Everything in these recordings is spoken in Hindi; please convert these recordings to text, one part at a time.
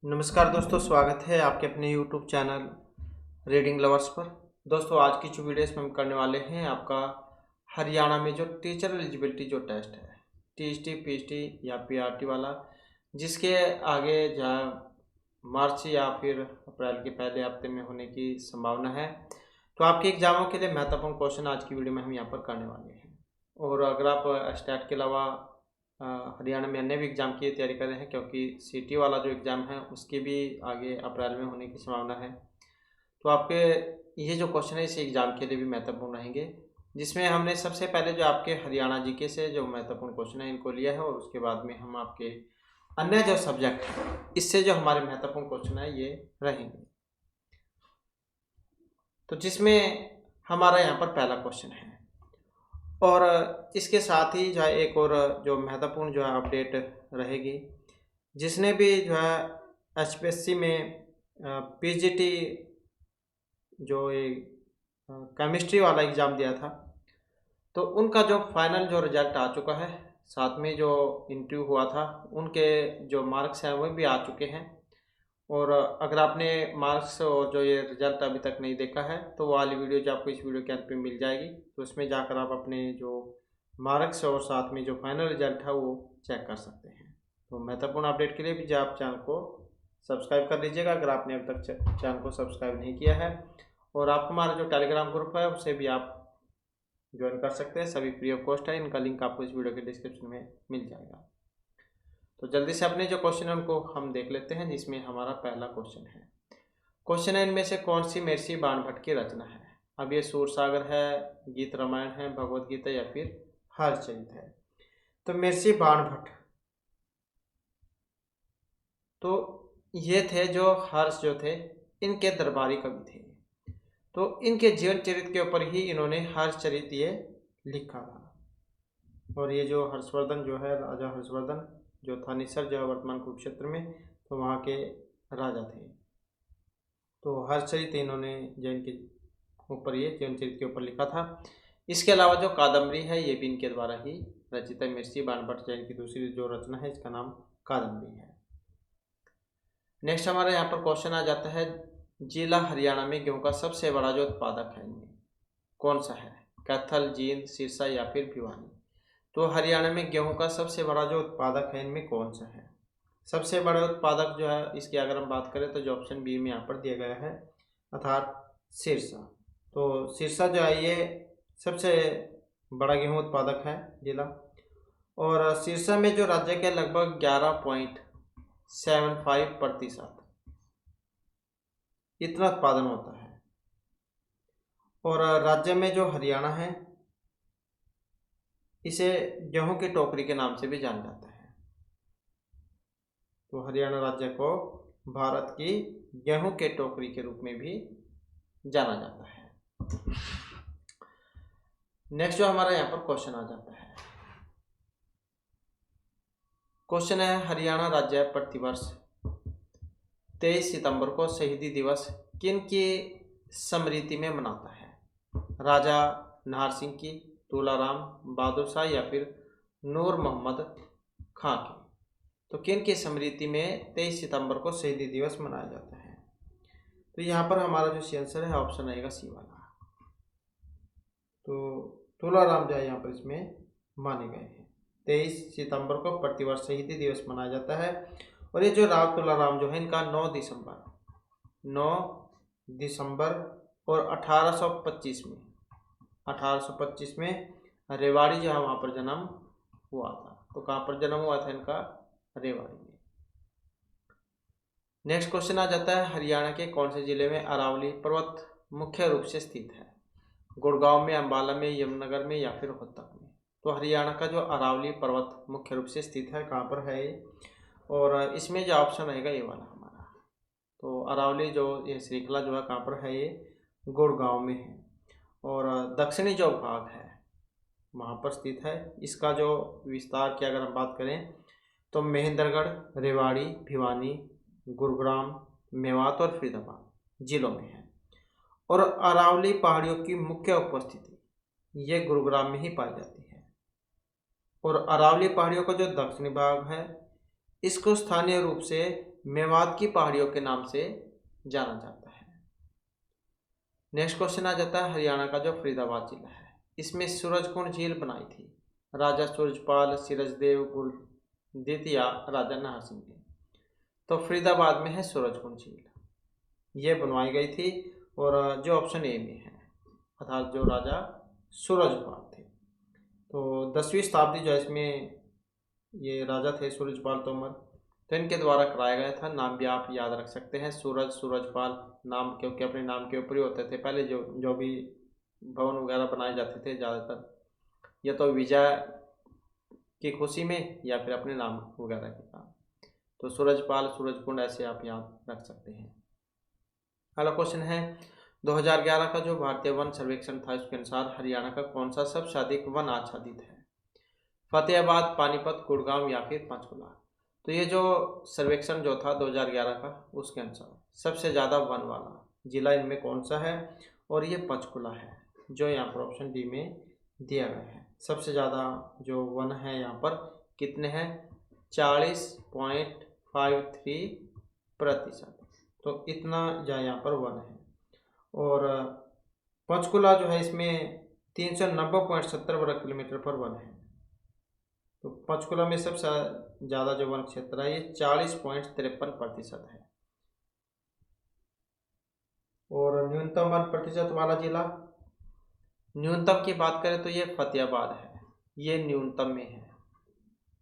नमस्कार दोस्तों, स्वागत है आपके अपने यूट्यूब चैनल रीडिंग लवर्स पर। दोस्तों, आज की जो वीडियो इसमें हम करने वाले हैं आपका हरियाणा में जो टीचर एलिजिबिलिटी जो टेस्ट है टीएसटी पीएचटी या पीआरटी वाला, जिसके आगे जहाँ मार्च या फिर अप्रैल के पहले हफ्ते में होने की संभावना है। तो आपके एग्जामों के लिए महत्वपूर्ण क्वेश्चन आज की वीडियो में हम यहाँ पर करने वाले हैं। और अगर आप स्टैट के अलावा हरियाणा में अन्य भी एग्ज़ाम की तैयारी कर रहे हैं, क्योंकि सिटी वाला जो एग्ज़ाम है उसके भी आगे अप्रैल में होने की संभावना है, तो आपके ये जो क्वेश्चन है इस एग्ज़ाम के लिए भी महत्वपूर्ण रहेंगे, जिसमें हमने सबसे पहले जो आपके हरियाणा जीके से जो महत्वपूर्ण क्वेश्चन है इनको लिया है, और उसके बाद में हम आपके अन्य जो सब्जेक्ट है इससे जो हमारे महत्वपूर्ण क्वेश्चन है ये रहेंगे। तो जिसमें हमारा यहाँ पर पहला क्वेश्चन है, और इसके साथ ही जो है एक और जो महत्वपूर्ण जो है अपडेट रहेगी, जिसने भी जो है एचपीएससी में पीजीटी जो एक केमिस्ट्री वाला एग्ज़ाम दिया था, तो उनका जो फाइनल जो रिजल्ट आ चुका है, साथ में जो इंटरव्यू हुआ था उनके जो मार्क्स हैं वो भी आ चुके हैं। और अगर आपने मार्क्स और जो ये रिज़ल्ट अभी तक नहीं देखा है तो वो वाली वीडियो जो आपको इस वीडियो के अंत पे मिल जाएगी, तो उसमें जाकर आप अपने जो मार्क्स और साथ में जो फाइनल रिजल्ट है वो चेक कर सकते हैं। तो महत्वपूर्ण अपडेट के लिए भी जो आप चैनल को सब्सक्राइब कर लीजिएगा अगर आपने अभी तक चैनल को सब्सक्राइब नहीं किया है। और आप हमारा जो टेलीग्राम ग्रुप है उसे भी आप ज्वाइन कर सकते हैं, सभी फ्री ऑफ कॉस्ट है। इनका लिंक आपको इस वीडियो के डिस्क्रिप्शन में मिल जाएगा। तो जल्दी से अपने जो क्वेश्चन है उनको हम देख लेते हैं, जिसमें हमारा पहला क्वेश्चन है। क्वेश्चन है, इनमें से कौन सी महर्षि बाणभट्ट की रचना है? अब ये सूरसागर है, गीत रामायण है, भगवत गीता या फिर हरचरित है। तो महर्षि बाणभट्ट तो ये थे जो हर्ष जो थे इनके दरबारी कवि थे, तो इनके जीवन चरित्र के ऊपर ही इन्होंने हर्षचरित ये लिखा था। और ये जो हर्षवर्धन जो है, राजा हर्षवर्धन जो था निसर जो है वर्तमान कुरुक्षेत्र में, तो वहाँ के राजा थे। तो हर्षचरित इन्होंने जैन के ऊपर ये जीवन चरित्र के ऊपर लिखा था। इसके अलावा जो कादम्बरी है ये भी इनके द्वारा ही रचित है। महर्षि बाणभट्ट जैन की दूसरी जो रचना है इसका नाम कादम्बरी है। नेक्स्ट हमारे यहाँ पर क्वेश्चन आ जाता है, जिला हरियाणा में गेहूं का सबसे बड़ा जो उत्पादक है इनमें कौन सा है? कैथल, जींद, सिरसा या फिर भिवानी। तो हरियाणा में गेहूं का सबसे बड़ा जो उत्पादक है इनमें कौन सा है? सबसे बड़ा उत्पादक जो है इसकी अगर हम बात करें तो जो ऑप्शन बी में यहाँ पर दिया गया है, अर्थात सिरसा। तो सिरसा जो है ये सबसे बड़ा गेहूं उत्पादक है जिला। और सिरसा में जो राज्य के लगभग 11.75% इतना उत्पादन होता है। और राज्य में जो हरियाणा है इसे गेहूं की टोकरी के नाम से भी जाना जाता है। तो हरियाणा राज्य को भारत की गेहूं के टोकरी के रूप में भी जाना जाता है। नेक्स्ट जो हमारा यहाँ पर क्वेश्चन आ जाता है, क्वेश्चन है, हरियाणा राज्य प्रतिवर्ष 23 सितंबर को शहीदी दिवस किन की स्मृति में मनाता है? राजा नाहर सिंह की, तुलाराम, बहादुर शाह या फिर नूर मोहम्मद खां की। तो किन की स्मृति में 23 सितंबर को शहीदी दिवस मनाया जाता है? तो यहाँ पर हमारा जो सी आंसर है ऑप्शन आएगा सी वाला। तो तुलाराम जो है यहाँ पर इसमें माने गए हैं। 23 सितंबर को प्रतिवर्ष शहीदी दिवस मनाया जाता है। और ये जो राव तुलाराम जो है इनका 9 दिसंबर और 1825 में रेवाड़ी जो है वहाँ पर जन्म हुआ था। तो कहाँ पर जन्म हुआ था इनका? रेवाड़ी में। नेक्स्ट क्वेश्चन आ जाता है, हरियाणा के कौन से जिले में अरावली पर्वत मुख्य रूप से स्थित है? गुड़गांव में, अंबाला में, यमुनानगर में या फिर रोहतक में। तो हरियाणा का जो अरावली पर्वत मुख्य रूप से स्थित है कहाँ पर है ये? और इसमें जो ऑप्शन रहेगा ये वाला हमारा। तो अरावली जो ये श्रृंखला जो है कहाँ पर है? ये गुड़गांव में है। और दक्षिणी जो भाग है वहाँ पर स्थित है। इसका जो विस्तार की अगर हम बात करें तो महेंद्रगढ़, रेवाड़ी, भिवानी, गुरुग्राम, मेवात और फरीदाबाद जिलों में है। और अरावली पहाड़ियों की मुख्य उपस्थिति ये गुरुग्राम में ही पाई जाती है। और अरावली पहाड़ियों का जो दक्षिणी भाग है इसको स्थानीय रूप से मेवात की पहाड़ियों के नाम से जाना जाता है। नेक्स्ट क्वेश्चन आ जाता है हरियाणा का जो फरीदाबाद जिला है, इसमें सूरजकुंड झील बनाई थी राजा सूरजपाल, सिरजदेव, गुरदित या राजा नाहर सिंह ने। तो फरीदाबाद में है सूरजकुंड झील, ये बनवाई गई थी और जो ऑप्शन ए में है, अर्थात जो राजा सूरजपाल थे। तो 10वीं शताब्दी जो है इसमें ये राजा थे सूरजपाल तोमर, तो इनके द्वारा कराया गया था। नाम भी आप याद रख सकते हैं, सूरजपाल नाम, क्योंकि अपने नाम के ऊपर ही होते थे पहले जो भी भवन वगैरह बनाए जाते थे ज़्यादातर, या तो विजय की खुशी में या फिर अपने नाम वगैरह के काम। तो सूरजपाल, सूरजकुंड ऐसे आप याद रख सकते हैं। अगला क्वेश्चन है 2011 का जो भारतीय वन सर्वेक्षण था, उसके अनुसार हरियाणा का कौन सा सबसे अधिक वन आच्छादित है? फतेहाबाद, पानीपत, गुड़गांव या फिर पंचकुला। तो ये जो सर्वेक्षण जो था 2011 का, उसके अनुसार सबसे ज़्यादा वन वाला जिला इनमें कौन सा है? और ये पंचकुला है, जो यहाँ पर ऑप्शन डी में दिया गया है। सबसे ज़्यादा जो वन है यहाँ पर कितने हैं? 40.53%। तो इतना यहाँ पर वन है। और पंचकुला जो है इसमें 390.70 वर्ग किलोमीटर पर वन है। तो पंचकुला में सबसे ज़्यादा जो वन क्षेत्र है ये 40.53% है। और न्यूनतम वन प्रतिशत वाला जिला, न्यूनतम की बात करें तो ये फतेहाबाद है, ये न्यूनतम में है।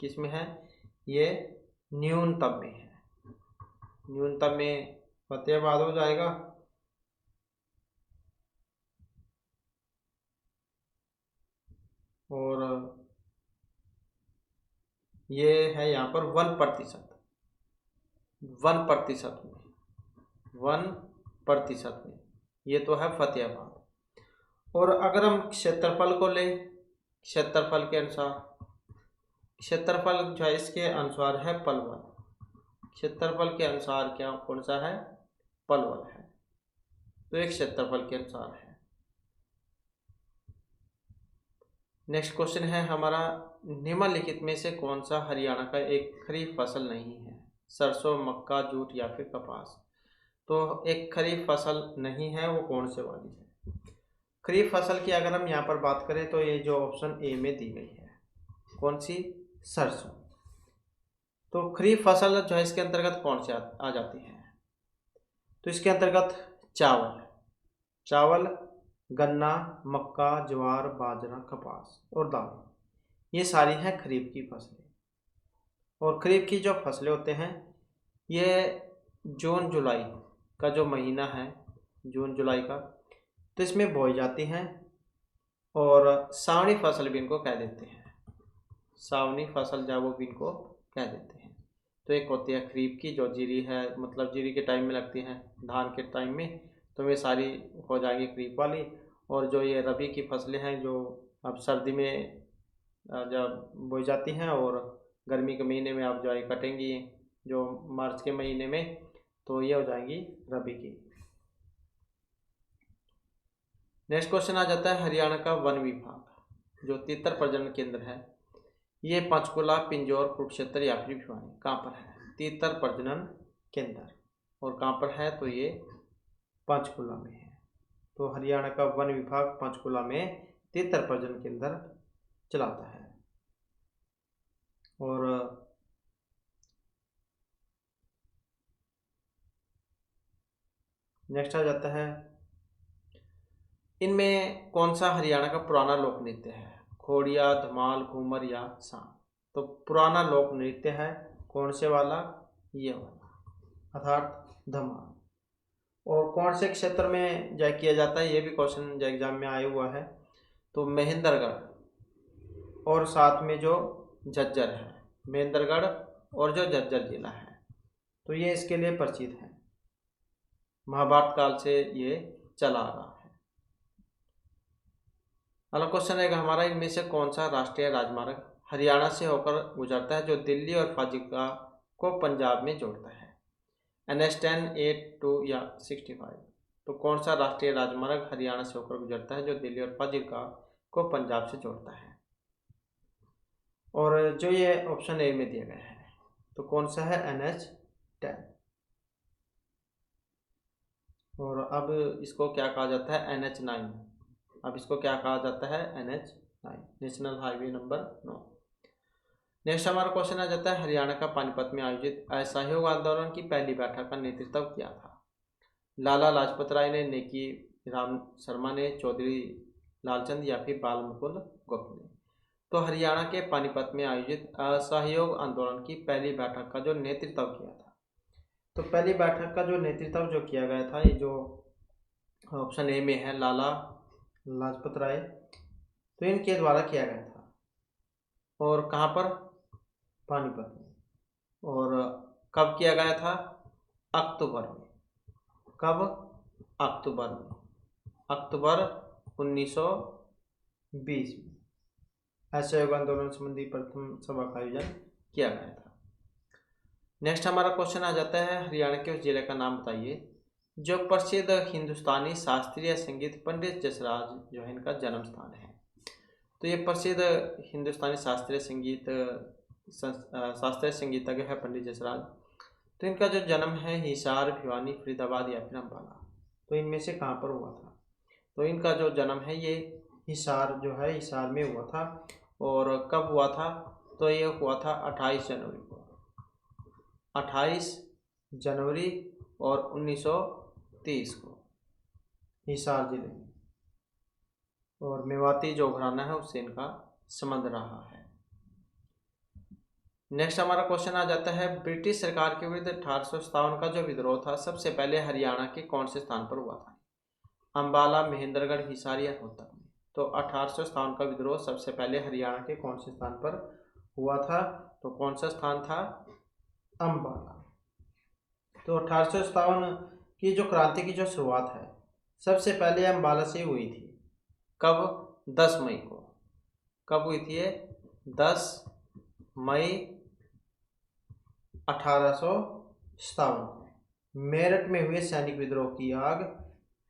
किस में है? ये न्यूनतम में है। न्यूनतम में फतेहाबाद हो जाएगा। और ये है यहाँ पर 1%, 1% में, 1% में, ये तो है फतेहाबाद। और अगर हम क्षेत्रफल को लें, क्षेत्रफल के अनुसार, क्षेत्रफल जो है इसके अनुसार है पलवल। क्षेत्रफल के अनुसार क्या कौन सा है? पलवल है। तो एक क्षेत्रफल के अनुसार है। नेक्स्ट क्वेश्चन है हमारा, निम्नलिखित में से कौन सा हरियाणा का एक खरीफ फसल नहीं है? सरसों, मक्का, जूट या फिर कपास। तो एक खरीफ फसल नहीं है, वो कौन से वाली है? खरीफ फसल की अगर हम यहाँ पर बात करें तो ये जो ऑप्शन ए में दी गई है, कौन सी? सरसों। तो खरीफ फसल जो है इसके अंतर्गत कौन से आ जाती है? तो इसके अंतर्गत चावल, चावल, गन्ना, मक्का, ज्वार, बाजरा, कपास और दाल, ये सारी हैं खरीफ की फसलें। और खरीफ की जो फसलें होते हैं ये जून जुलाई का जो महीना है, जून जुलाई का, तो इसमें बोई जाती हैं। और सावनी फसल भी इनको कह देते हैं, सावनी फसल जो वो भी इनको कह देते हैं। तो एक होती है खरीफ की जो जीरी है, मतलब जीरी के टाइम में लगती है, धान के टाइम में, तो वे सारी हो जाएंगी खरीफ वाली। और जो ये रबी की फसलें हैं जो अब सर्दी में जब बोई जाती हैं और गर्मी के महीने में आप जो है कटेंगी, जो मार्च के महीने में, तो ये हो जाएंगी रबी की। नेक्स्ट क्वेश्चन आ जाता है हरियाणा का वन विभाग जो तीतर प्रजनन केंद्र है, ये पंचकुला, पिंजौर, कुरुक्षेत्र या फिर भिवानी, कहाँ पर है? तीतर प्रजनन केंद्र, और कहाँ पर है? तो ये पंचकुला में है। तो हरियाणा का वन विभाग पंचकुला में तीतर प्रजनन केंद्र चलाता है। और नेक्स्ट आ जाता है, इनमें कौन सा हरियाणा का पुराना लोक नृत्य है? खोड़िया, धमाल, घूमर या सांप। तो पुराना लोक नृत्य है कौन से वाला? ये वाला, अर्थात धमाल। और कौन से क्षेत्र में जय किया जाता है, ये भी क्वेश्चन जो एग्जाम में आया हुआ है। तो महेंद्रगढ़ और साथ में जो झज्जर है, महेंद्रगढ़ और जो झज्जर जिला है, तो ये इसके लिए परिचित है, महाभारत काल से ये चला आ रहा है। अगला क्वेश्चन है हमारा, इनमें से कौन सा राष्ट्रीय राजमार्ग हरियाणा से होकर गुजरता है जो दिल्ली और फाजिल्का को पंजाब में जोड़ता है? NH10, 8, 2 या 65। तो कौन सा राष्ट्रीय राजमार्ग हरियाणा से होकर गुजरता है जो दिल्ली और फाजिल्का को पंजाब से जोड़ता है? और जो ये ऑप्शन ए में दिया गया है, तो कौन सा है NH10। और अब इसको क्या कहा जाता है NH9। अब इसको क्या कहा जाता है NH9, national highway number 9। Next हमारा क्वेश्चन आ जाता है हरियाणा का पानीपत में आयोजित असहयोग आंदोलन की पहली बैठक का नेतृत्व किया था। लाला लाजपत राय ने, नेकी राम शर्मा ने, चौधरी लालचंद या फिर बाल मुकुंद गुप्त ने। तो हरियाणा के पानीपत में आयोजित असहयोग आंदोलन की पहली बैठक का जो नेतृत्व किया था, तो पहली बैठक का जो नेतृत्व जो किया गया था, ये जो ऑप्शन ए में है लाला लाजपत राय, तो इनके द्वारा किया गया था। और कहाँ पर? पानीपत में। और कब किया गया था? अक्टूबर में। कब? अक्टूबर में, अक्टूबर 1920 में असहयोग आंदोलन संबंधी प्रथम सभा का आयोजन किया गया था। नेक्स्ट हमारा क्वेश्चन आ जाता है हरियाणा के उस जिले का नाम बताइए जो प्रसिद्ध हिंदुस्तानी शास्त्रीय संगीत पंडित जसराज जो है इनका जन्म स्थान है। तो ये प्रसिद्ध हिंदुस्तानी शास्त्रीय संगीतज्ञ है पंडित जसराज। तो इनका जो जन्म है हिसार, भिवानी, फरीदाबाद या फिर अम्बाला, तो इनमें से कहाँ पर हुआ था? तो इनका जो जन्म है ये हिसार जो है, हिसार में हुआ था। और कब हुआ था? तो ये हुआ था 28 जनवरी को, 28 जनवरी और 1930 को हिसार जिले में। और मेवाती जो घराना है उससे इनका संबंध रहा है। नेक्स्ट हमारा क्वेश्चन आ जाता है ब्रिटिश सरकार के विरुद्ध 1857 का जो विद्रोह था सबसे पहले हरियाणा के कौन से स्थान पर हुआ था? अम्बाला, महेंद्रगढ़, हिसार या रोहतक में। तो 1857 का विद्रोह सबसे पहले हरियाणा के कौन से स्थान पर हुआ था? तो कौन सा स्थान था? अम्बाला। तो 1857 की जो क्रांति की जो शुरुआत है सबसे पहले अम्बाला से हुई थी। कब? 10 मई को। कब हुई थी ये? 10 मई 1857 को। मेरठ में हुए सैनिक विद्रोह की आग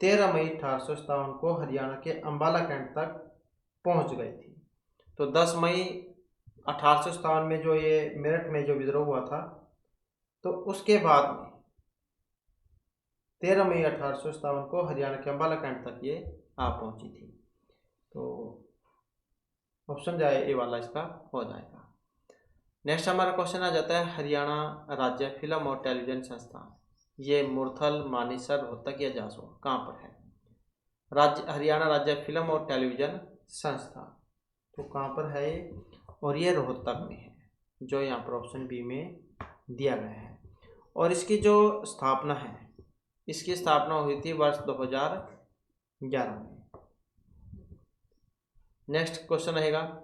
13 मई 1857 को हरियाणा के अम्बाला कैंट तक पहुंच गई थी। तो 10 मई 1857 में जो ये मेरठ में जो विद्रोह हुआ था, तो उसके बाद में 13 मई 1857 को हरियाणा के अम्बाला कैंट तक ये आ पहुंची थी। तो ऑप्शन जो है ए वाला इसका हो जाएगा। नेक्स्ट हमारा क्वेश्चन आ जाता है हरियाणा राज्य फिल्म और टेलीविजन संस्थान, ये मुरथल, मानेसर, रोहतक या जासोर कहाँ पर है? हरियाणा राज्य फिल्म और टेलीविजन संस्थान, तो कहाँ पर है ये? और ये रोहतक में है, जो यहाँ पर ऑप्शन बी में दिया गया है। और इसकी जो स्थापना है, इसकी स्थापना हुई थी वर्ष 2011 में। नेक्स्ट क्वेश्चन रहेगा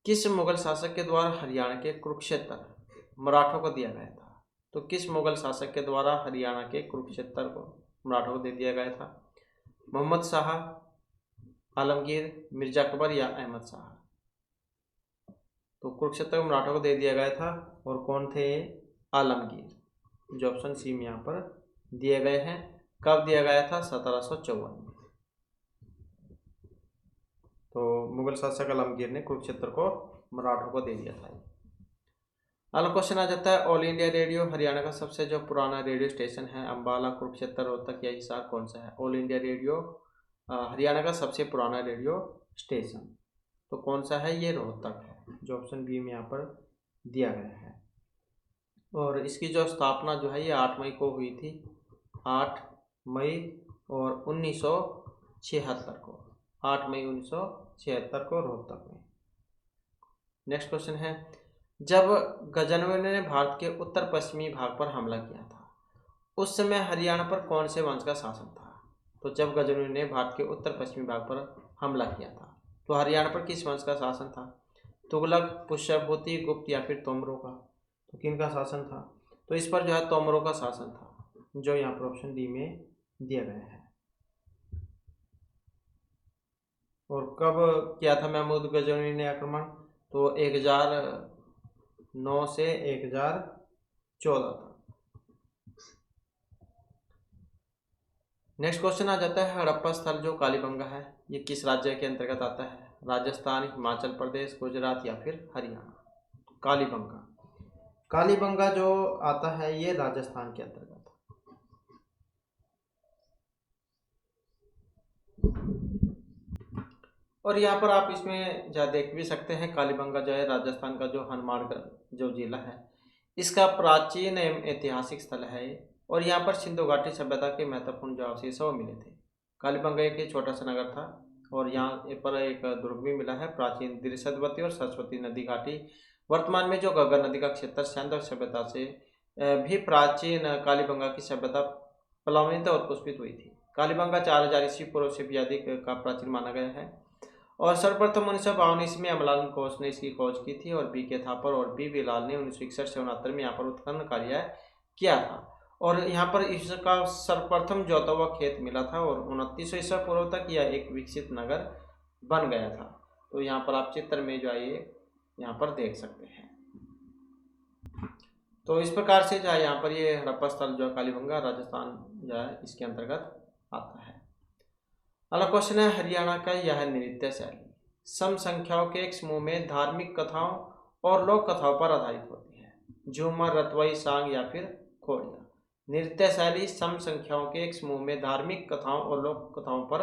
किस मुगल शासक के द्वारा हरियाणा के कुरुक्षेत्र मराठों को दिया गया था? तो किस मुगल शासक के द्वारा हरियाणा के कुरुक्षेत्र को मराठों को दे दिया गया था? मोहम्मद शाह, आलमगीर, मिर्जा अकबर या अहमद शाह? तो कुरुक्षेत्र को मराठों को दे दिया गया था। और कौन थे? आलमगीर, जो ऑप्शन सी में यहाँ पर दिए गए हैं। कब दिया गया था? 1754 में। तो मुगल शासक आलमगीर ने कुरुक्षेत्र को मराठों को दे दिया था। अगला क्वेश्चन आ जाता है ऑल इंडिया रेडियो हरियाणा का सबसे जो पुराना रेडियो स्टेशन है अम्बाला, कुरुक्षेत्र, रोहतक या हिसार कौन सा है? ऑल इंडिया रेडियो हरियाणा का सबसे पुराना रेडियो स्टेशन तो कौन सा है? ये रोहतक है, जो ऑप्शन बी में यहाँ पर दिया गया है। और इसकी जो स्थापना जो है ये 8 मई को हुई थी, 8 मई और 1976 को, 8 मई 1976 को रोहतक में। नेक्स्ट क्वेश्चन है जब गजनवी ने भारत के उत्तर पश्चिमी भाग पर हमला किया था उस समय हरियाणा पर कौन से वंश का शासन था? तो जब गजनवी ने भारत के उत्तर पश्चिमी भाग पर हमला किया था तो हरियाणा पर किस वंश का शासन था? तुगलक, पुष्यभूति, गुप्त या फिर तोमरों का? तो किन का शासन था? तो इस पर जो है तोमरों का शासन था, जो यहाँ पर ऑप्शन डी में दिया गया है। और कब किया था महमूद गजनवी ने आक्रमण? तो 1009 से 1014 था। नेक्स्ट क्वेश्चन आ जाता है हड़प्पा स्थल जो कालीबंगा है ये किस राज्य के अंतर्गत आता है? राजस्थान, हिमाचल प्रदेश, गुजरात या फिर हरियाणा? कालीबंगा कालीबंगा जो आता है ये राजस्थान के अंतर्गत। और यहाँ पर आप इसमें जो देख भी सकते हैं, कालीबंगा जो है राजस्थान का जो हनुमानगढ़ जो जिला है इसका प्राचीन एवं ऐतिहासिक स्थल है। और यहाँ पर सिंधु घाटी सभ्यता के महत्वपूर्ण जो अवशेष वो मिले थे। कालीबंगा एक छोटा सा नगर था और यहाँ पर एक दुर्ग भी मिला है। प्राचीन द्रिशद्वती और सरस्वती नदी घाटी, वर्तमान में जो गंगा नदी का क्षेत्र सैंधव सभ्यता से भी प्राचीन कालीबंगा की सभ्यता प्लावित और पुष्पित हुई थी। कालीबंगा 4000 ईस्वी पूर्व से भी अधिक का प्राचीन माना गया है। और सर्वप्रथम 1952 ईस्वी में अमलान घोष ने इसकी खोज की थी और बी के थापर और बी वी लाल ने 1961 से 69 में यहाँ पर उत्खनन कार्य किया था। और यहाँ पर इसका सर्वप्रथम जोता हुआ खेत मिला था और 2900 ईस्वी पूर्व तक यह एक विकसित नगर बन गया था। तो यहाँ पर आप चित्र में जो है यहाँ पर देख सकते हैं। तो इस प्रकार से जो है यहाँ पर ये हड़प्पा स्थल जो कालीबंगा राजस्थान जो है इसके अंतर्गत आता है। अगला क्वेश्चन है, हरियाणा का यह नृत्य शैली सम संख्याओं के एक समूह में धार्मिक कथाओं और लोक कथाओं पर आधारित होती है। झूमर, रतवई, सांग या फिर खोड़िया। नृत्य शैली सम संख्याओं के एक समूह में धार्मिक कथाओं और लोक कथाओं पर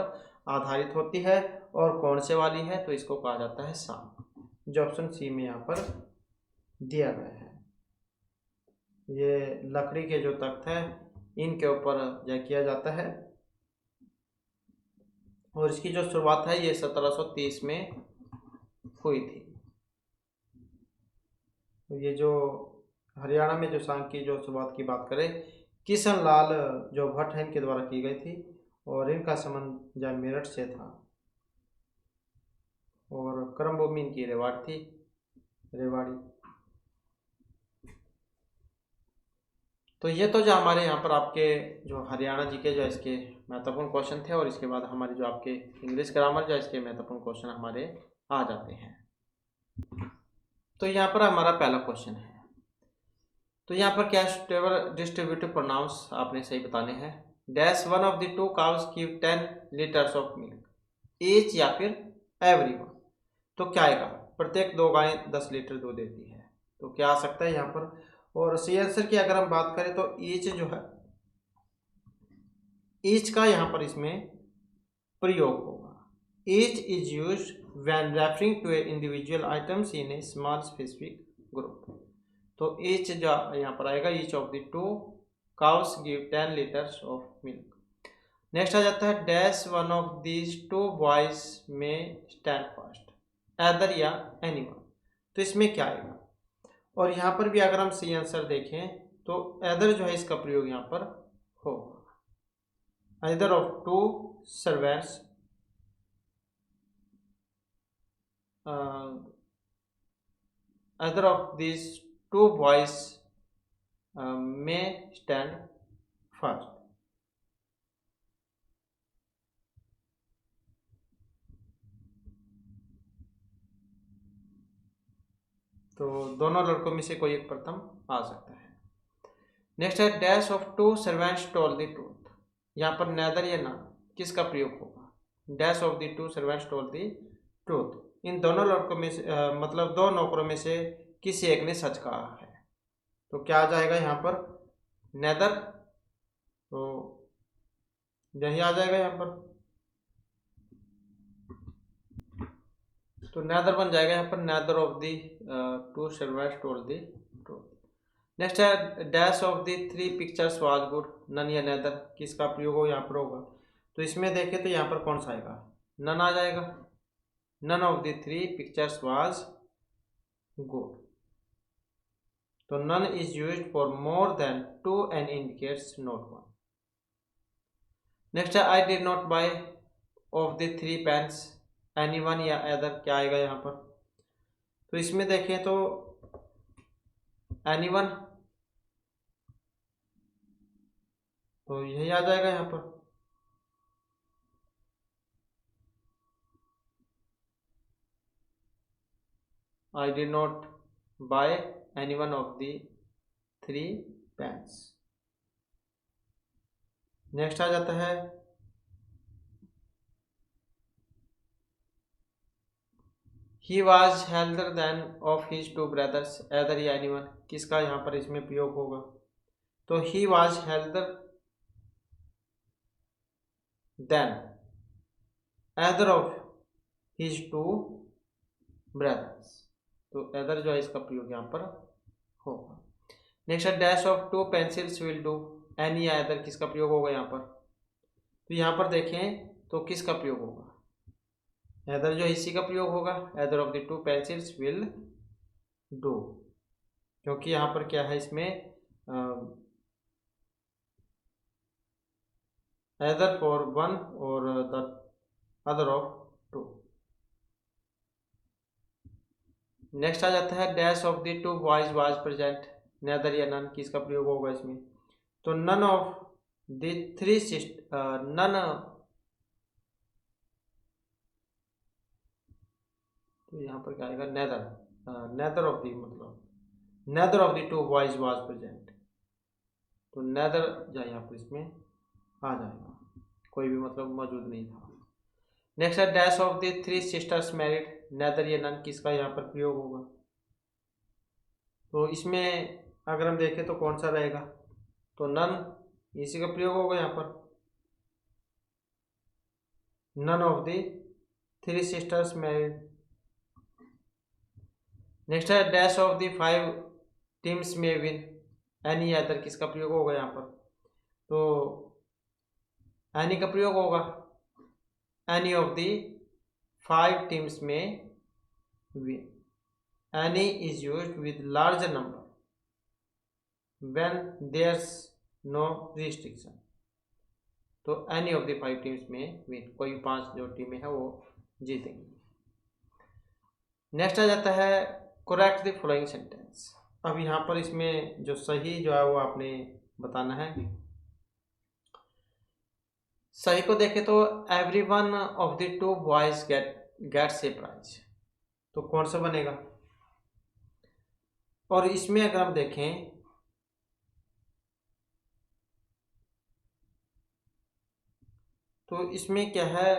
आधारित होती है और कौन से वाली है, तो इसको कहा जाता है सांग, जो ऑप्शन सी में यहाँ पर दिया गया है। ये लकड़ी के जो तख्त है इनके ऊपर यह किया जाता है और इसकी जो शुरुआत है ये 1730 में हुई थी। तो ये जो हरियाणा में जो सांग की जो शुरुआत की बात करें, किशन लाल जो भट्ट है इनके द्वारा की गई थी और इनका संबंध जब मेरठ से था और कर्मभूमि इनकी रेवाड़ी। तो ये तो जो हमारे यहाँ पर आपके जो हरियाणा जी के जो इसके महत्वपूर्ण क्वेश्चन थे और इसके बाद हमारे जो आपके इंग्लिश ग्रामर जो इसके महत्वपूर्ण क्वेश्चन हमारे आ जाते हैं। तो यहाँ पर हमारा पहला क्वेश्चन है, तो यहाँ पर क्या डिस्ट्रीब्यूटिव प्रोनाउंस आपने सही बताने हैं। Dash one of the two cows give 10 litres of milk, each या फिर एवरीवन। तो क्या आएगा, प्रत्येक दो गायें 10 लीटर दूध देती है। तो क्या आ सकता है यहाँ पर, और सी आंसर की अगर हम बात करें तो ईच जो है, ईच का यहाँ पर इसमें प्रयोग होगा। Each is used when referring to a individual items in a small specific group. तो ईच जो यहाँ पर आएगा, each of the two cows give 10 litres of milk. Next आ जाता है, dash one of these two boys में स्टैंड फास्ट, एदर या एनीवन। तो इसमें क्या आएगा, और यहाँ पर भी अगर हम सी आंसर देखें तो एदर जो है इसका प्रयोग यहाँ पर होगा। Either of two servants either of this two boys में स्टैंड फर्स्ट। तो दोनों लड़कों में से कोई एक प्रथम आ सकता है। नेक्स्ट है, dash of two servants told the truth. यहाँ पर नेदर या ना किसका प्रयोग होगा। Dash of the two servants told the truth, इन दोनों लड़कों में से मतलब दो नौकरों में से किसी एक ने सच कहा है। तो क्या आ जाएगा यहाँ पर, नेदर। तो यही आ जाएगा यहाँ पर, तो नेदर बन जाएगा यहाँ पर, neither of the two servants told the truth. Next है, dash of the three pictures was good, none या नेदर किसका प्रयोग हो यहाँ पर होगा। तो इसमें देखें तो यहाँ पर कौन सा आएगा, नन आ जाएगा। None of the three pictures was good. तो none is used for more than two and indicates not one. Next है, I did not buy of the three pens anyone या अदर, क्या आएगा यहाँ पर। तो इसमें देखें तो एनीवन, तो यही आ जाएगा यहाँ पर। I did not buy anyone of the three pens. Next आ जाता है, he was healthier than of his two brothers either या एनीवन, किसका यहाँ पर इसमें प्रयोग होगा? तो he was healthier than either of his two brothers, तो एदर जो है इसका प्रयोग यहाँ पर होगा। नेक्स्ट है dash of two pencils will do, any या एदर किसका प्रयोग होगा यहाँ पर? तो यहाँ पर देखें तो किसका प्रयोग होगा? एदर जो इसी का प्रयोग होगा, either of the two pencils will do, क्योंकि यहाँ पर क्या है इसमें एदर फॉर वन और the other of two. Next आ जाता है dash of the two boys was present, neither या नन किसका प्रयोग होगा इसमें? तो none of the three sister, none, तो यहाँ पर क्या आएगा? नेदर, नेदर ऑफ द, मतलब neither of the two boys was present, तो नेदर जो यहाँ पर इसमें आ जाएगा, कोई भी मतलब मौजूद नहीं था। नेक्स्ट है dash of the three sisters married, neither या नन किसका यहाँ पर प्रयोग होगा? तो इसमें अगर हम देखें तो कौन सा रहेगा? तो नन इसी का प्रयोग होगा यहाँ पर, none of the three sisters married. Next है dash of the five teams में विन, एनी अदर किसका प्रयोग होगा यहाँ पर? तो एनी का प्रयोग होगा, any of the five teams में win, any is used with larger number when there's no restriction, तो any of the five teams में विन, कोई पांच जो टीमें हैं वो जीतेंगी। नेक्स्ट आ जाता है करेक्ट द फॉलोइंग सेंटेंस। अब यहाँ पर इसमें जो सही जो है वो आपने बताना है। सही को देखें तो every one of the two boys gets a prize, तो कौन सा बनेगा? और इसमें अगर हम देखें तो इसमें क्या है?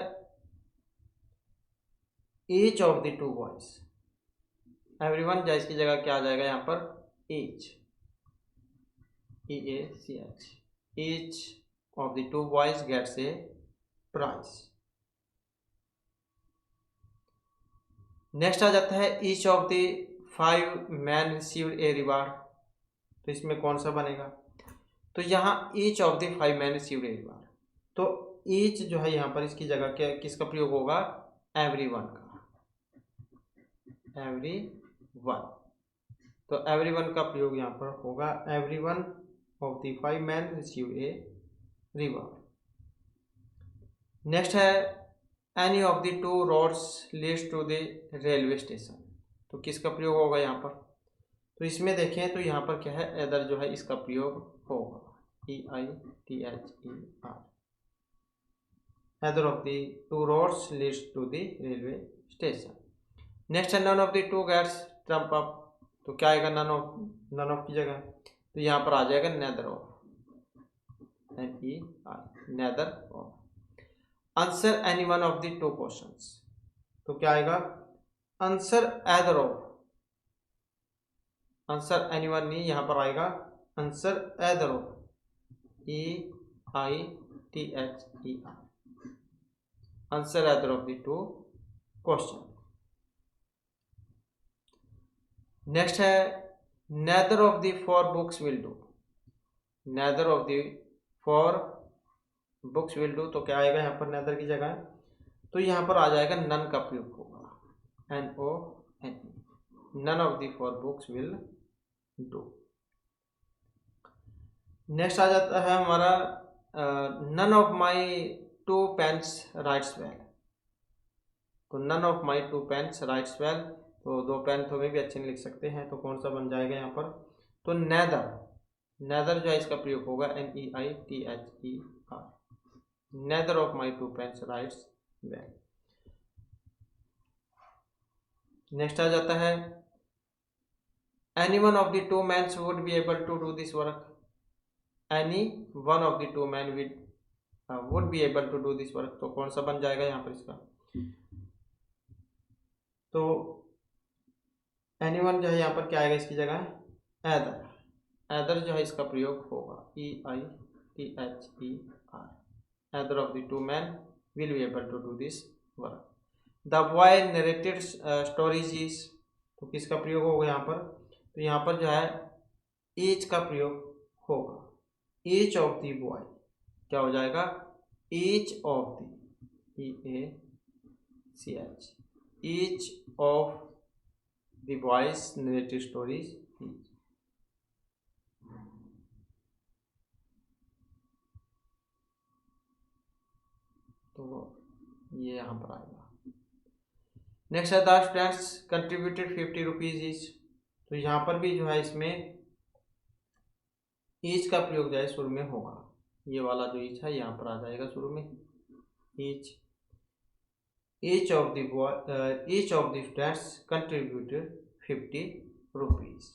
Each of the two boys, everyone या इसकी जगह क्या आ जाएगा यहाँ पर? Each, EACH, each of the two boys gets a prize. Next आ जाता है each of the five man received a reward, तो इसमें कौन सा बनेगा? तो यहाँ each of the five man received a reward, तो ईच जो है यहाँ पर इसकी जगह क्या किसका प्रयोग होगा? एवरीवन का, एवरीवन, तो एवरीवन का प्रयोग यहाँ पर होगा, everyone of the five man received a reward. Next है any of the two roads leads to the railway station, तो किसका प्रयोग होगा यहाँ पर? तो इसमें देखें तो यहाँ पर क्या है? एदर जो है इसका प्रयोग होगा, EITHER, either of the two roads leads to the railway station. Next है none of the two gets trump up, तो क्या आएगा? नन ऑफ की जगह, तो यहाँ पर आ जाएगा neither of, NEI, neither of. Answer any one of the two questions, तो क्या आएगा? Answer either of, answer any one नहीं, यहाँ पर आएगा answer either of, EITHER, answer either of the two question. Next है neither of the four books will do, neither of the four books will do, तो क्या आएगा यहाँ पर नेदर की जगह? तो यहाँ पर आ जाएगा नन का प्रयोग होगा, NONE, none of the four books will do. Next आ जाता है हमारा none of my two pens writes well, तो none of my two pens writes well, तो दो पेन तो वे भी अच्छे नहीं लिख सकते हैं, तो कौन सा बन जाएगा यहाँ पर? तो नेदर, नेदर जो है इसका प्रयोग होगा, NEITHER, neither of my two pens writes well. Next आ जाता है any one of the two mans would be able to do this work, any one of the two man would be able to do this work, तो कौन सा बन जाएगा यहाँ पर इसका? तो एनीवन जो है यहाँ पर क्या आएगा इसकी जगह, एदर। एदर जो है इसका प्रयोग होगा, EITHER, either of the two man will be able to do this work. The boy narrated stories is, तो किसका प्रयोग होगा यहाँ पर, तो यहाँ पर जो है ईच का प्रयोग होगा। ईच ऑफ द बॉय क्या हो जाएगा, each of the, EACH, each of the boys narrated stories is. तो ये यहाँ पर आएगा। नेक्स्ट है the students contributed 50 rupees each, तो यहाँ पर भी जो है इसमें ईच का प्रयोग जो है शुरू में होगा। ये वाला जो ईच है यहाँ पर आ जाएगा शुरू में, each. Each of the students contributed 50 rupees,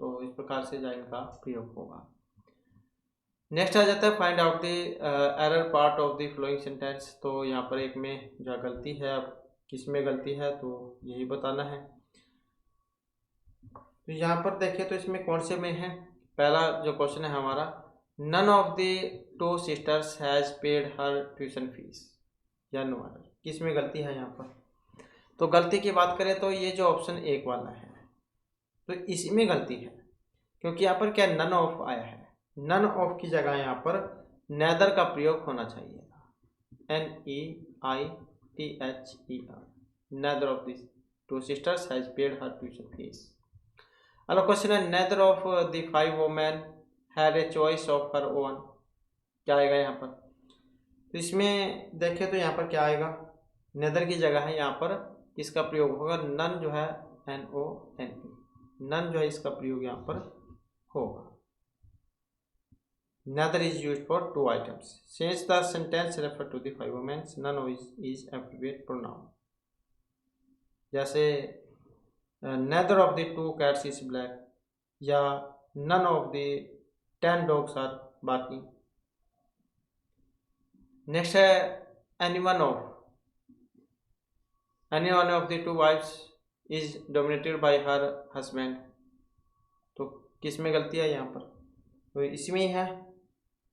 तो इस प्रकार से जो इनका प्रयोग होगा। नेक्स्ट आ जाता है find out the error part of the flowing sentence, तो यहाँ पर एक में जो गलती है, अब किस में गलती है तो यही बताना है। तो यहाँ पर देखिए तो इसमें कौन से में है, पहला जो क्वेश्चन है हमारा, none of the two sisters has paid her tuition fees, या नो एरर, किस में गलती है यहाँ पर। तो गलती की बात करें तो ये जो ऑप्शन एक वाला है तो इसमें गलती है, क्योंकि यहाँ पर क्या नन ऑफ आया है। नन ऑफ की जगह यहाँ पर नेदर का प्रयोग होना चाहिए था, NEITHER, neither of this two sisters has paid her tuition fees. अगला क्वेश्चन है neither of the 5 women had a choice of her own, क्या आएगा यहाँ पर। तो इसमें देखें तो यहाँ पर क्या आएगा, नेदर की जगह है यहाँ पर इसका प्रयोग होगा नन, जो है NONE, नन जो है इसका प्रयोग यहाँ पर होगा। Neither is used for 2 items. Since the sentence refer to the 5 women, none of is appropriate pronoun. जैसे neither of the 2 cats is black, या none of the 10 dogs are barking. Next है any one of the 2 wives is dominated by her husband, तो किस में गलती है यहाँ पर, तो इसमें ही है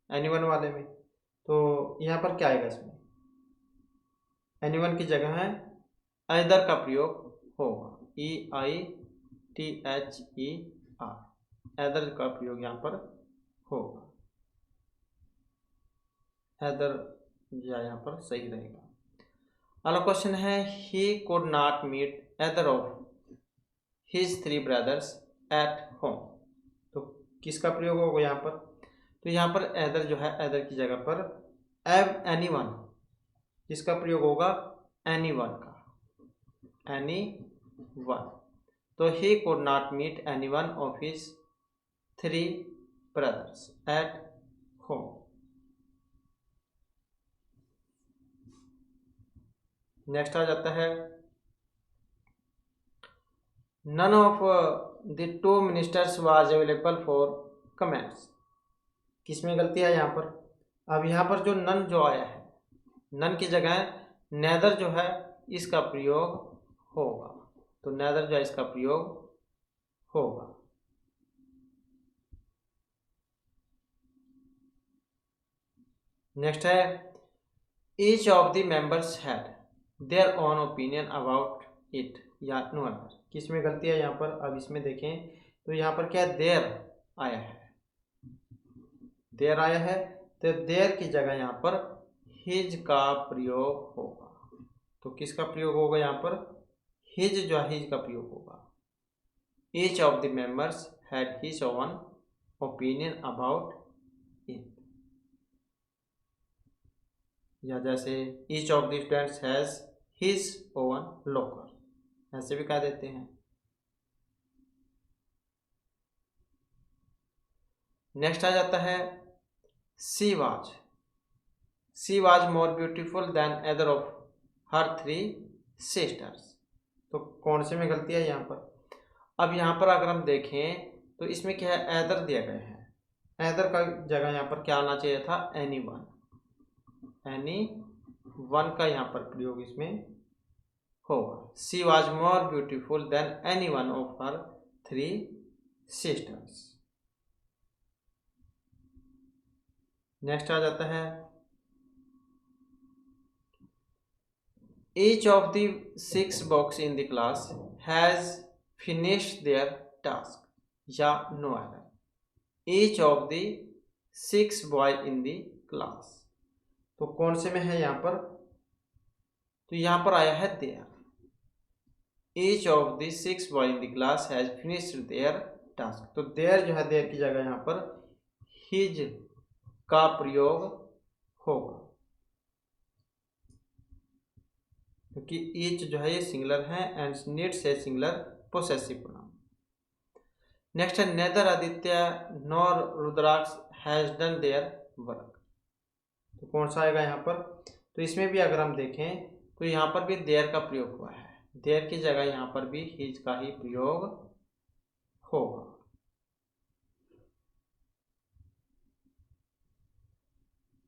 एनीवन वाले में। तो यहाँ पर क्या आएगा, इसमें एनीवन की जगह है either का प्रयोग होगा, EITHER, either का प्रयोग यहाँ पर होगा, either यहाँ पर सही रहेगा। अगला क्वेश्चन है he could not meet either of his 3 brothers at home, तो किसका प्रयोग होगा यहाँ पर, तो यहाँ पर either जो है either की जगह पर anyone, किसका प्रयोग होगा, anyone का, anyone। तो he could not meet anyone of his 3 brothers at home। Next आ जाता है none of the 2 ministers was available for comments, किसमें गलती है यहाँ पर। अब यहाँ पर जो नन जो आया है, नन की जगह नेदर जो है इसका प्रयोग होगा, तो नेदर जो है इसका प्रयोग होगा। नेक्स्ट है each of the members had their own opinion about it, या नो एरर, किसमें गलती है यहाँ पर। अब इसमें देखें तो यहाँ पर क्या देयर आया है, देयर आया है, तो देयर की जगह यहाँ पर हिज का प्रयोग होगा, तो किसका प्रयोग होगा यहाँ पर, हिज जो है हिज का प्रयोग होगा। each of the members had his own opinion about it, या जैसे each of the students has his own locker, ऐसे भी कह देते हैं। नेक्स्ट आ जाता है she was more beautiful than either of her 3 sisters, तो कौन से में गलती है यहाँ पर। अब यहाँ पर अगर हम देखें तो इसमें क्या है, either दिया गया है, either का जगह यहाँ पर क्या आना चाहिए था, anyone का यहाँ पर प्रयोग इसमें होगा। She was more beautiful than any one of her 3 sisters. Next आ जाता है each of the 6 box in the class has finished their task, या no error. Each of the 6 boy in the class, तो कौन से में है यहाँ पर? तो यहाँ पर आया है their. Each of the 6 boy in the class has finished their task, तो देयर जो है, देयर की जगह यहाँ पर हिज का प्रयोग होगा, क्योंकि ईच जो है ये सिंगुलर है एंड नीड्स है सिंगुलर पोसेसिव प्रोनाउन। नेक्स्ट है neither Aditya nor Rudraksh has done their work, तो कौन सा आएगा यहाँ पर? तो इसमें भी अगर हम देखें तो यहाँ पर भी देयर का प्रयोग हुआ है, देयर की जगह यहाँ पर भी हिज का ही प्रयोग होगा।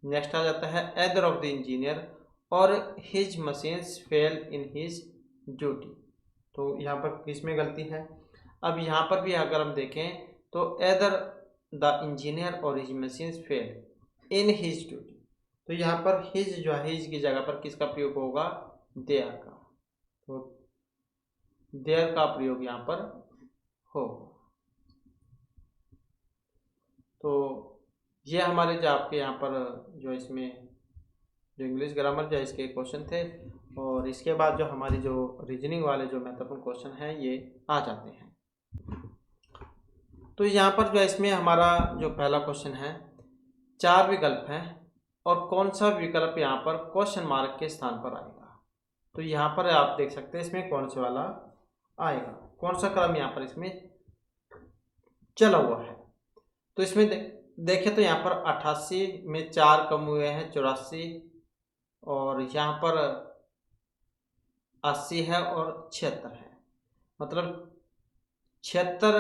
नेक्स्ट आ जाता है एदर ऑफ द इंजीनियर और his machines fail in his duty, तो यहाँ पर किसमें गलती है? अब यहाँ पर भी अगर हम देखें तो एदर द इंजीनियर और his machines fail in his duty, तो यहाँ पर हिज जो है, हिज की जगह पर किसका प्रयोग होगा? देयर का, तो देयर का प्रयोग यहाँ पर होगा। तो ये हमारे जो आपके यहाँ पर जो इसमें जो इंग्लिश ग्रामर जो इसके क्वेश्चन थे, और इसके बाद जो हमारी जो रीजनिंग वाले जो महत्वपूर्ण क्वेश्चन हैं ये आ जाते हैं। तो यहाँ पर जो इसमें हमारा जो पहला क्वेश्चन है, 4 विकल्प हैं और कौन सा विकल्प यहाँ पर क्वेश्चन मार्क के स्थान पर आएगा, तो यहाँ पर आप देख सकते हैं इसमें कौन से वाला आएगा, कौन सा क्रम यहाँ पर इसमें चला हुआ है। तो इसमें देखें तो यहाँ पर 88 में 4 कम हुए हैं 84, और यहाँ पर 80 है और 76 है, मतलब 76,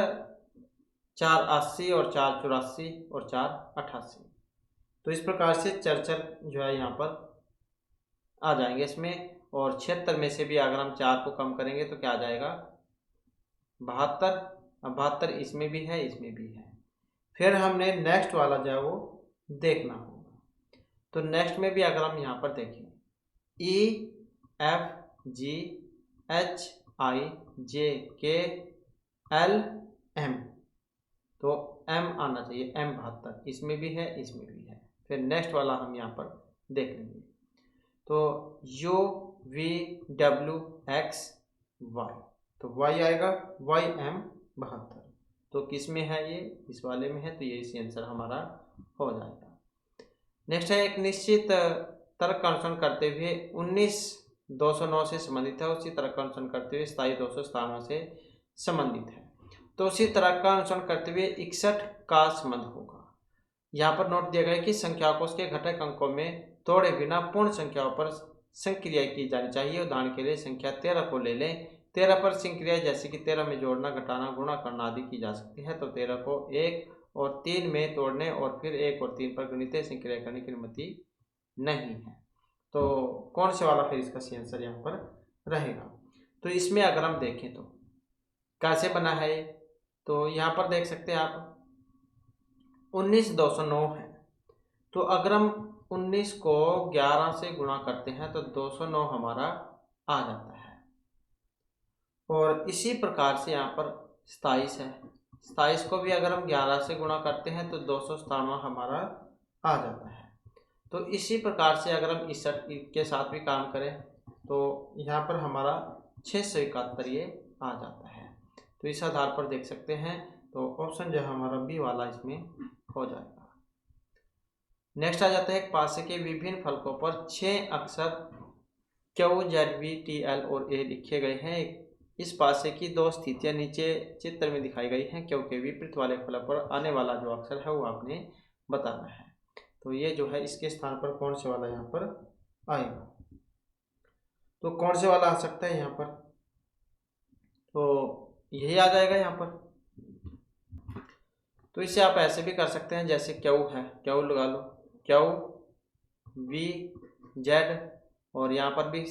4 80 और 4 84 और 4 88, तो इस प्रकार से 4 जो है यहाँ पर आ जाएंगे इसमें। और 76 में से भी अगर हम 4 को कम करेंगे तो क्या आ जाएगा? 72। अब 72 इसमें भी है, इसमें भी है। फिर हमने नेक्स्ट वाला जो है वो देखना होगा, तो नेक्स्ट में भी अगर हम यहाँ पर देखें E F G H I J K L M, तो M आना चाहिए, M 72 इसमें भी है, इसमें भी है। फिर नेक्स्ट वाला हम यहाँ पर देख लेंगे, तो U V W X Y, तो Y आएगा Y M 72, तो किस में है ये? इस वाले में है, तो ये इसी आंसर हमारा हो जाएगा। नेक्स्ट है एक निश्चित तर्क का अनुसरण करते हुए 19 209 से संबंधित है, उसी तर्क का अनुसरण करते हुए 27 297 से संबंधित है, तो उसी तर्क का अनुसरण करते हुए 61 का संबंध होगा। यहाँ पर नोट दिया गया है कि संख्या को उसके घटक अंकों में तोड़े बिना पूर्ण संख्याओं पर संक्रिया की जानी चाहिए। उदाहरण के लिए संख्या 13 को ले लें, 13 पर संक्रिया जैसे कि 13 में जोड़ना, घटाना, गुणा करना आदि की जा सकती है, तो 13 को 1 और 3 में तोड़ने और फिर 1 और 3 पर गणितीय संक्रिया करने की अनुमति नहीं है। तो कौन से वाला फिर इसका सही आंसर यहाँ पर रहेगा? तो इसमें अगर हम देखें तो कैसे बना है, तो यहाँ पर देख सकते हैं आप 19 209 है, तो अगर हम 19 को 11 से गुणा करते हैं तो 209 हमारा आ जाता है। और इसी प्रकार से यहाँ पर 27 है, 27 को भी अगर हम 11 से गुणा करते हैं तो 297 हमारा आ जाता है। तो इसी प्रकार से अगर हम 61 के साथ भी काम करें तो यहाँ पर हमारा 671 ये आ जाता है। तो इस आधार पर देख सकते हैं, तो ऑप्शन जो है हमारा बी वाला इसमें हो जाएगा। नेक्स्ट आ जाता है एक पासे के विभिन्न फलकों पर 6 अक्षर Q Z V T L और A लिखे गए हैं। इस पासे की 2 स्थितियां नीचे चित्र में दिखाई गई हैं, क्योंकि विपरीत वाले फलक पर आने वाला जो अक्षर है वो आपने बताना है। तो ये जो है इसके स्थान पर कौन से वाला यहाँ पर आएगा, तो कौन से वाला आ सकता है यहाँ पर, तो यही आ जाएगा यहाँ पर। तो इसे आप ऐसे भी कर सकते हैं, जैसे Q है, Q लगा लो, Q V Z और यहाँ पर भी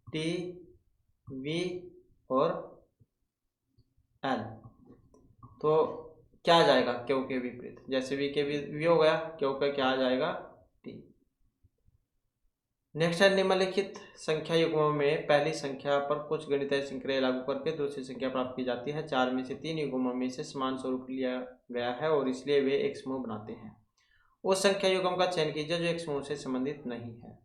T वी और एल। तो क्या आ जाएगा क्यू के विपरीत, जैसे वी के वी हो गया, क्यू का क्या आ जाएगा टी। नेक्स्ट है निम्नलिखित संख्या युग्मों में पहली संख्या पर कुछ गणितीय संक्रिया लागू करके दूसरी संख्या प्राप्त की जाती है। 4 में से 3 युग्मों में से समान स्वरूप लिया गया है और इसलिए वे एक समूह बनाते हैं। उस संख्या युग्म का चयन कीजिए जो एक समूह से संबंधित नहीं है।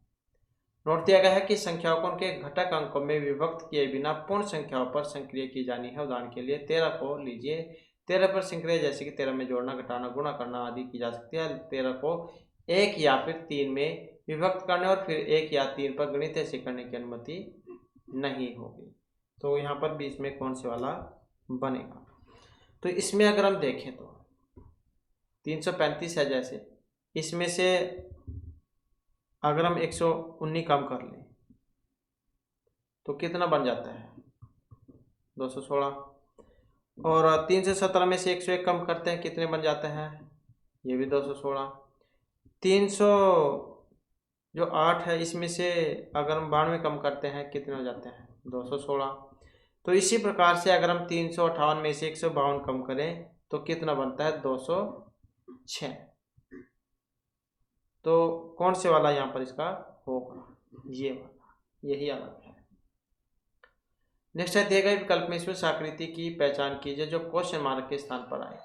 नोट दिया गया है कि संख्याओं को उनके घटक अंकों में विभक्त किए बिना पूर्ण संख्याओं पर संक्रिया की जानी है। उदाहरण के लिए 13 को लीजिए। 13 पर संक्रिया जैसे कि 13 में जोड़ना, घटाना, गुणा करना आदि की जा सकती है। 13 को 1 या फिर 3 में विभक्त करने और फिर 1 या 3 पर गणित से करने की अनुमति नहीं होगी। तो यहाँ पर बीच में कौन से वाला बनेगा? तो इसमें अगर हम देखें तो 335 है, जैसे इसमें से अगर हम 119 कम कर लें तो कितना बन जाता है? 216। और 317 में से 101 कम करते हैं, कितने बन जाते हैं? ये भी 216। 308 है, इसमें से अगर हम 92 कम करते हैं कितने हो जाते हैं? 216। तो इसी प्रकार से अगर हम 358 में से 152 कम करें तो कितना बनता है? 206। तो कौन से वाला यहाँ पर इसका होगा? ये वाला, यही अलग है। नेक्स्ट है दिए गए विकल्प में इसमें आकृति की पहचान कीजिए जो क्वेश्चन मार्क के स्थान पर आए।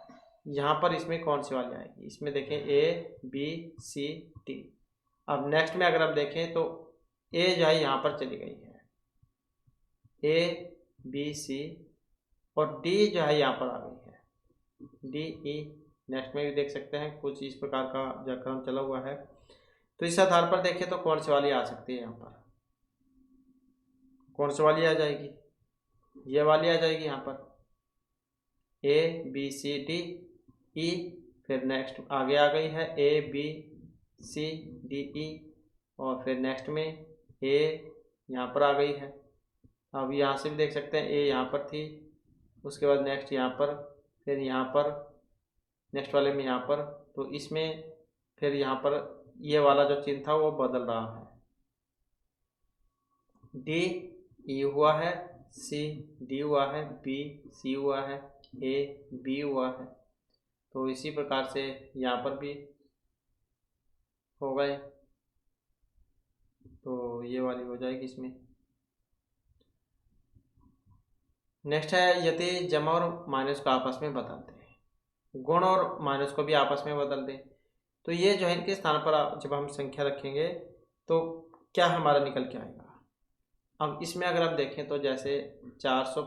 यहाँ पर इसमें कौन सी वाली आएगी? इसमें देखें ए बी सी डी। अब नेक्स्ट में अगर हम देखें तो ए जो है यहाँ पर चली गई है, ए बी सी, और डी जो है यहाँ पर आ गई है, डी ई। नेक्स्ट में भी देख सकते हैं कुछ इस प्रकार का जो क्रम चला हुआ है। तो इस आधार पर देखें तो कौन सी वाली आ सकती है? यहाँ पर कौन सी वाली आ जाएगी? ये वाली आ जाएगी यहाँ पर, A B C D E. फिर नेक्स्ट आगे आ गई है A B C D E, और फिर नेक्स्ट में ए यहाँ पर आ गई है। अब यहाँ से भी देख सकते हैं ए यहाँ पर थी, उसके बाद नेक्स्ट यहाँ पर, फिर यहाँ पर, नेक्स्ट वाले में यहाँ पर। तो इसमें फिर यहाँ पर ये वाला जो चिन्ह था वो बदल रहा है, डी ई हुआ है, सी डी हुआ है, बी सी हुआ है, ए बी हुआ है। तो इसी प्रकार से यहाँ पर भी हो गए। तो ये वाली हो जाएगी इसमें। नेक्स्ट है यदि जमा और माइनस को आपस में बदल दें, गुण और माइनस को भी आपस में बदल दें, तो ये जो है इनके स्थान पर जब हम संख्या रखेंगे तो क्या हमारा निकल के आएगा? अब इसमें अगर आप देखें तो जैसे 400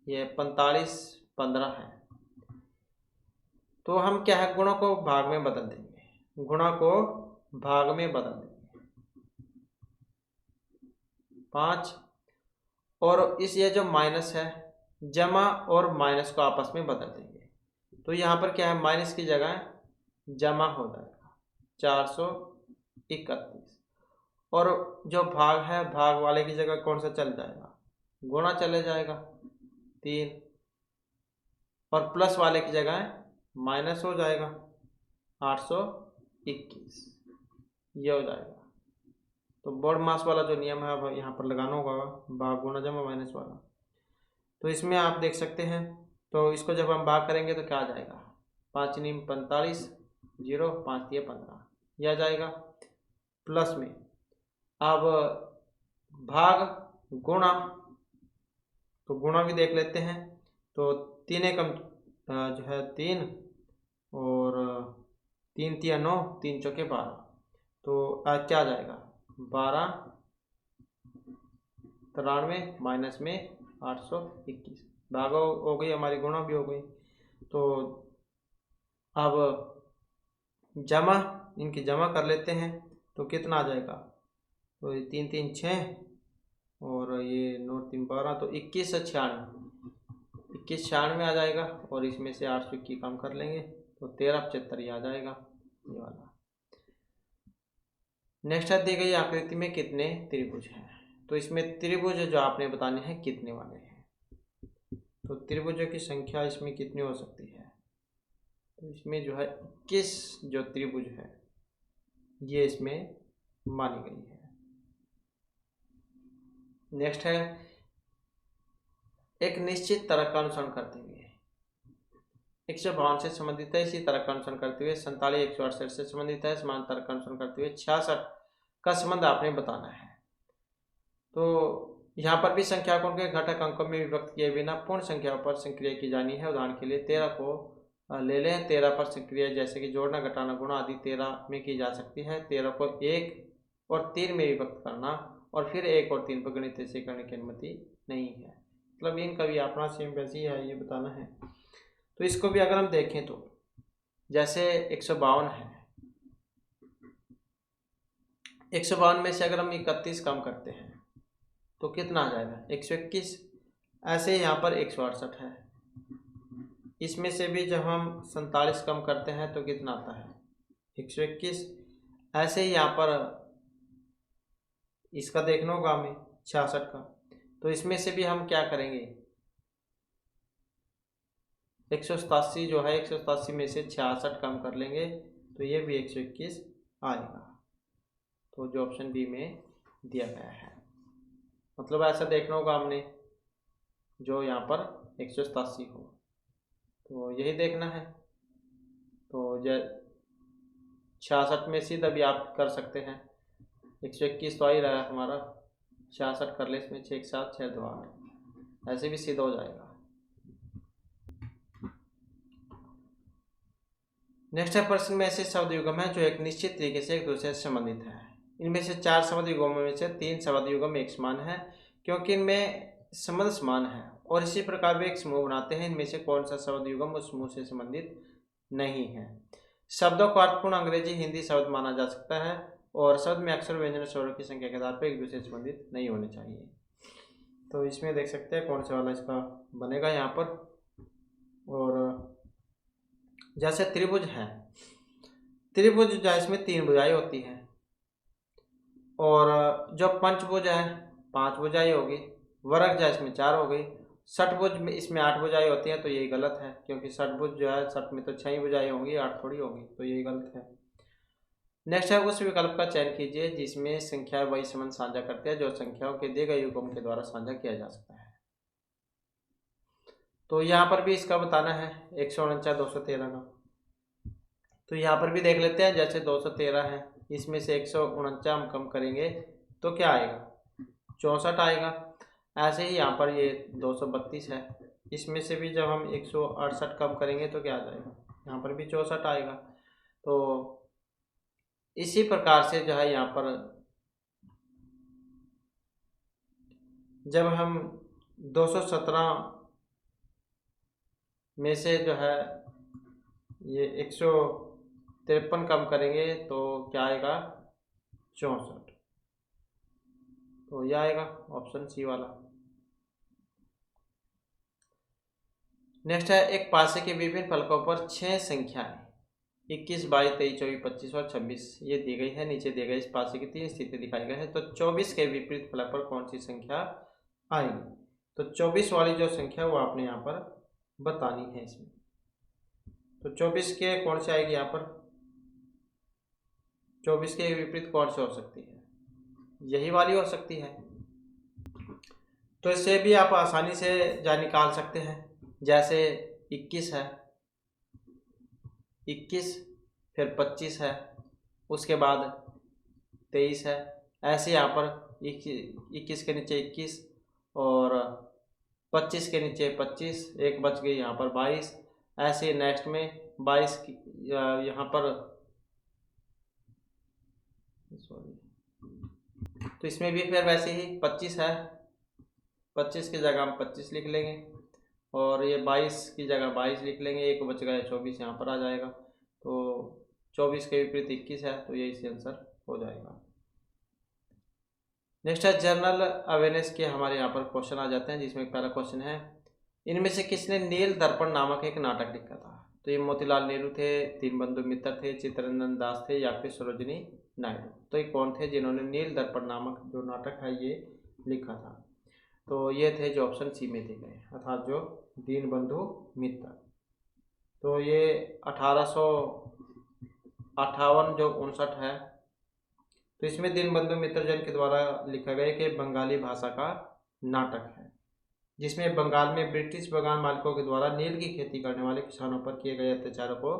ये 45 15 है, तो हम क्या है गुणों को भाग में बदल देंगे, गुणा को भाग में बदल देंगे 5। और इस ये जो माइनस है जमा और माइनस को आपस में बदल देंगे, तो यहाँ पर क्या है माइनस की जगह जमा हो जाएगा 431। और जो भाग है भाग वाले की जगह कौन सा चल जाएगा? गुणा चले जाएगा 3, और प्लस वाले की जगह माइनस हो जाएगा 821, ये हो जाएगा। तो बोर्ड मास वाला जो नियम है अब यहाँ पर लगाना होगा, भाग गुणा जमा माइनस वाला। तो इसमें आप देख सकते हैं, तो इसको जब हम भाग करेंगे तो क्या आ जाएगा? 5 नीम 45, 0 5 दिए 15, यह आ जाएगा। प्लस में अब भाग गुणा, तो गुणा भी देख लेते हैं। तो 3 एकम जो है 3, और 3 तिया 9, 3 चौके 12, तो आज क्या आ जाएगा? 12 93 माइनस में 821, भाग हो गई हमारी, गुणा भी हो गई। तो अब जमा, इनकी जमा कर लेते हैं तो कितना आ जाएगा? तो ये 3 3 6, और ये 9 3 12, तो 21 96 आ जाएगा। और इसमें से 821 कम कर लेंगे तो 1375 ये आ जाएगा, ये वाला। नेक्स्ट है दी गई आकृति में कितने त्रिभुज हैं? तो इसमें त्रिभुज जो आपने बताने हैं कितने वाले हैं। तो त्रिभुजों की संख्या इसमें कितनी हो सकती है? तो इसमें जो है 21 जो त्रिभुज है ये इसमें मानी गई है। नेक्स्ट है एक निश्चित तर्क का अनुसरण करते हुए 152 से संबंधित है, इसी तर्क का अनुसरण करते हुए 47 168 से संबंधित है, समान तर्क का अनुसरण करते हुए 66 का संबंध आपने बताना है। तो यहाँ पर भी संख्या को उनके घटक अंकों में विभक्त किए बिना पूर्ण संख्याओं पर संक्रिया की जानी है। उदाहरण के लिए 13 को ले लें। 13 पर संक्रिया जैसे कि जोड़ना, घटाना, गुणा आदि 13 में की जा सकती है। 13 को 1 और 3 में विभक्त करना और फिर 1 और 3 पर गणित से करने की अनुमति नहीं है। मतलब इनका भी अपना सेम वैसे ही है, ये बताना है। तो इसको भी अगर हम देखें तो जैसे 152 है, 152 में से अगर हम 31 कम करते हैं तो कितना आ जाएगा? 121। ऐसे ही यहाँ पर 168 है, इसमें से भी जब हम 47 कम करते हैं तो कितना आता है? 121। ऐसे ही यहाँ पर इसका देखना होगा हमें 66 का, तो इसमें से भी हम क्या करेंगे? 187 जो है, 187 में से 66 कम कर लेंगे तो ये भी 121 आएगा। तो जो ऑप्शन बी में दिया गया है, मतलब ऐसा देखना होगा हमने जो यहाँ पर 187 हो, तो यही देखना है। तो 66 में सीधा भी आप कर सकते हैं, 121 तो आ ही रहा है हमारा, 66 कर ले इसमें, 6 7 6 2 8, ऐसे भी सीधा हो जाएगा। नेक्स्ट है, प्रश्न में ऐसे शब्द युग्म है जो एक निश्चित तरीके से एक दूसरे से संबंधित है। इनमें से 4 शब्द युग्मों में से 3 शब्द युग्म एक समान है क्योंकि इनमें संबंध समान है और इसी प्रकार वे एक समूह बनाते हैं। इनमें से कौन सा शब्द युग्म उस समूह से संबंधित नहीं है? शब्दों को अर्थपूर्ण अंग्रेजी हिंदी शब्द माना जा सकता है और शब्द में अक्षर व्यंजन स्वरों की संख्या के आधार पर एक दूसरे से संबंधित नहीं होने चाहिए। तो इसमें देख सकते हैं कौन सा वाला इसका बनेगा यहाँ पर। और जैसे त्रिभुज है, त्रिभुज जो है इसमें 3 भुजाएं होती हैं और जो पंचभुज है 5 भुजाएं होगी। वर्ग जो है इसमें 4 हो गई। षटभुज में इसमें 8 भुजाएं होती हैं, तो यही गलत है क्योंकि षटभुज जो है षट में तो 6 ही भुजाएं होंगी, 8 थोड़ी होगी, तो यही गलत है। नेक्स्ट है, उस विकल्प का चयन कीजिए जिसमें संख्या वही संबंध साझा करते हैं जो संख्याओं के दिए गए युग्म के द्वारा साझा किया जा सकता है। तो यहाँ पर भी इसका बताना है 149 213 का। तो यहाँ पर भी देख लेते हैं, जैसे 213 है, इसमें से 149 हम कम करेंगे तो क्या आएगा? 64 आएगा। ऐसे ही यहाँ पर ये 232 है, इसमें से भी जब हम 168 कम करेंगे तो क्या आ जाएगा? यहाँ पर भी 64 आएगा। तो इसी प्रकार से जो है यहाँ पर जब हम 217 में से जो है ये 153 कम करेंगे तो क्या आएगा? 64। तो यह आएगा ऑप्शन सी वाला। नेक्स्ट है, एक पासे के विभिन्न फलकों पर 6 संख्याएं 21 22 23 24 25 और 26 ये दी गई है। नीचे दिए गए इस पासे की 3 स्थिति दिखाई गई है, तो 24 के विपरीत फलक पर कौन सी संख्या आएगी? तो 24 वाली जो संख्या वो आपने यहाँ पर बतानी है इसमें। तो 24 के कौन सी आएगी यहाँ पर? 24 के विपरीत कौन सी हो सकती है? यही वाली हो सकती है। तो इससे भी आप आसानी से निकाल सकते हैं। जैसे 21 है, 21 फिर 25 है, उसके बाद 23 है। ऐसे यहाँ पर 21 के नीचे 21 और 25 के नीचे 25, एक बच गई यहाँ पर 22। ऐसे नेक्स्ट में 22 यहाँ पर तो इसमें भी फिर वैसे ही 25 है, 25 की जगह हम 25 लिख लेंगे और ये 22 की जगह 22 लिख लेंगे, एक बच गया 24 यहाँ पर आ जाएगा। तो 24 के विपरीत 21 है, तो ये इसका आंसर हो जाएगा। नेक्स्ट है, जनरल अवेयरनेस के हमारे यहाँ पर क्वेश्चन आ जाते हैं, जिसमें पहला क्वेश्चन है, इनमें से किसने नील दर्पण नामक एक नाटक लिखा था? तो ये मोतीलाल नेहरू थे, दीनबंधु मित्र थे, चित्तरंजन दास थे या फिर सरोजिनी नायडू। तो ये कौन थे जिन्होंने नील दर्पण नामक जो नाटक है ये लिखा था? तो ये थे जो ऑप्शन सी में दिए गए, अर्थात जो दीनबंधु मित्र। तो ये 1858 जो 59 है, तो इसमें दीनबंधु मित्र जैन के द्वारा लिखा गया कि बंगाली भाषा का नाटक है। जिसमें बंगाल में ब्रिटिश बगान मालिकों के द्वारा नील की खेती करने वाले किसानों पर किए गए अत्याचारों को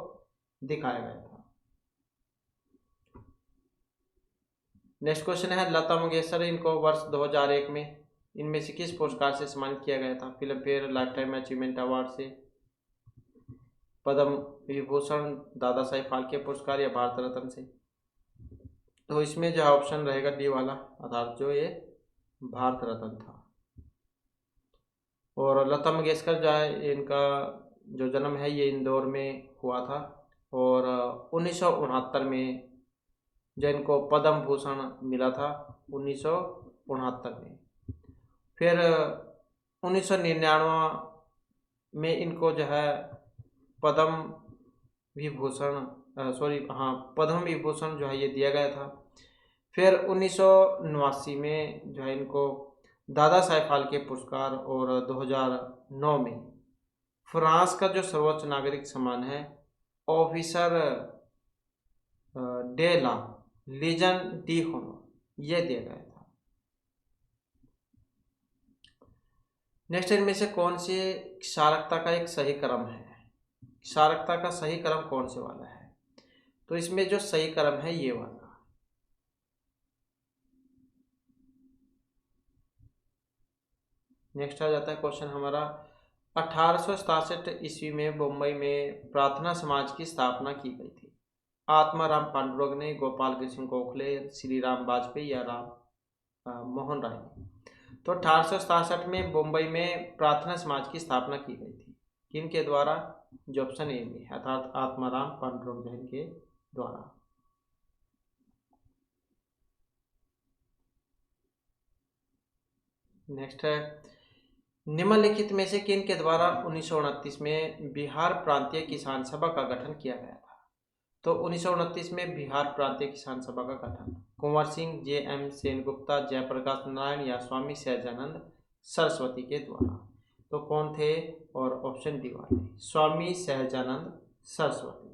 दिखाया गया था। नेक्स्ट क्वेश्चन है, लता मंगेशकर, इनको वर्ष 2001 में इनमें से किस पुरस्कार से सम्मानित किया गया था? Film fair life time achievement award से, पद्म विभूषण, दादा साहेब फाल्के पुरस्कार या भारत रत्न से? तो इसमें जो ऑप्शन रहेगा डी वाला, अर्थात जो ये भारत रत्न था। और लता मंगेशकर जो है, इनका जो जन्म है ये इंदौर में हुआ था और 1969 में जो इनको पद्म भूषण मिला था 1969 में। फिर 1999 में इनको जो है पद्म विभूषण पद्म विभूषण जो है ये दिया गया था। फिर 1989 में जो है इनको दादा साहेब फाल्के पुरस्कार, और 2009 में फ्रांस का जो सर्वोच्च नागरिक सम्मान है officer de la Legion d'honneur, ये दिया गया था। नेक्स्ट, इनमें से कौन सी क्षारकता का एक सही क्रम है? क्षारकता का सही क्रम कौन से वाला है? तो इसमें जो सही क्रम है ये वाला। नेक्स्ट आ जाता है क्वेश्चन हमारा, 1867 ईस्वी में मुंबई में प्रार्थना समाज की स्थापना की गई थी। आत्माराम पांडुरंग ने, गोपाल कृष्ण गोखले, श्री राम वाजपेयी या राम मोहन राय ने? तो 1867 में मुंबई में प्रार्थना समाज की स्थापना की गई थी, किनके द्वारा? जो ऑप्शन ए में है, अर्थात आत्माराम पांडुरंग जैन के द्वारा। नेक्स्ट है, निम्नलिखित में से किन के द्वारा 1929 में बिहार प्रांतीय किसान सभा का गठन किया गया था? तो 1929 में बिहार प्रांतीय किसान सभा का गठन कुंवर सिंह, जे.एम. सेनगुप्ता, जयप्रकाश नारायण या स्वामी सहजानंद सरस्वती के द्वारा? तो कौन थे? और ऑप्शन डी वाले, स्वामी सहजानंद सरस्वती।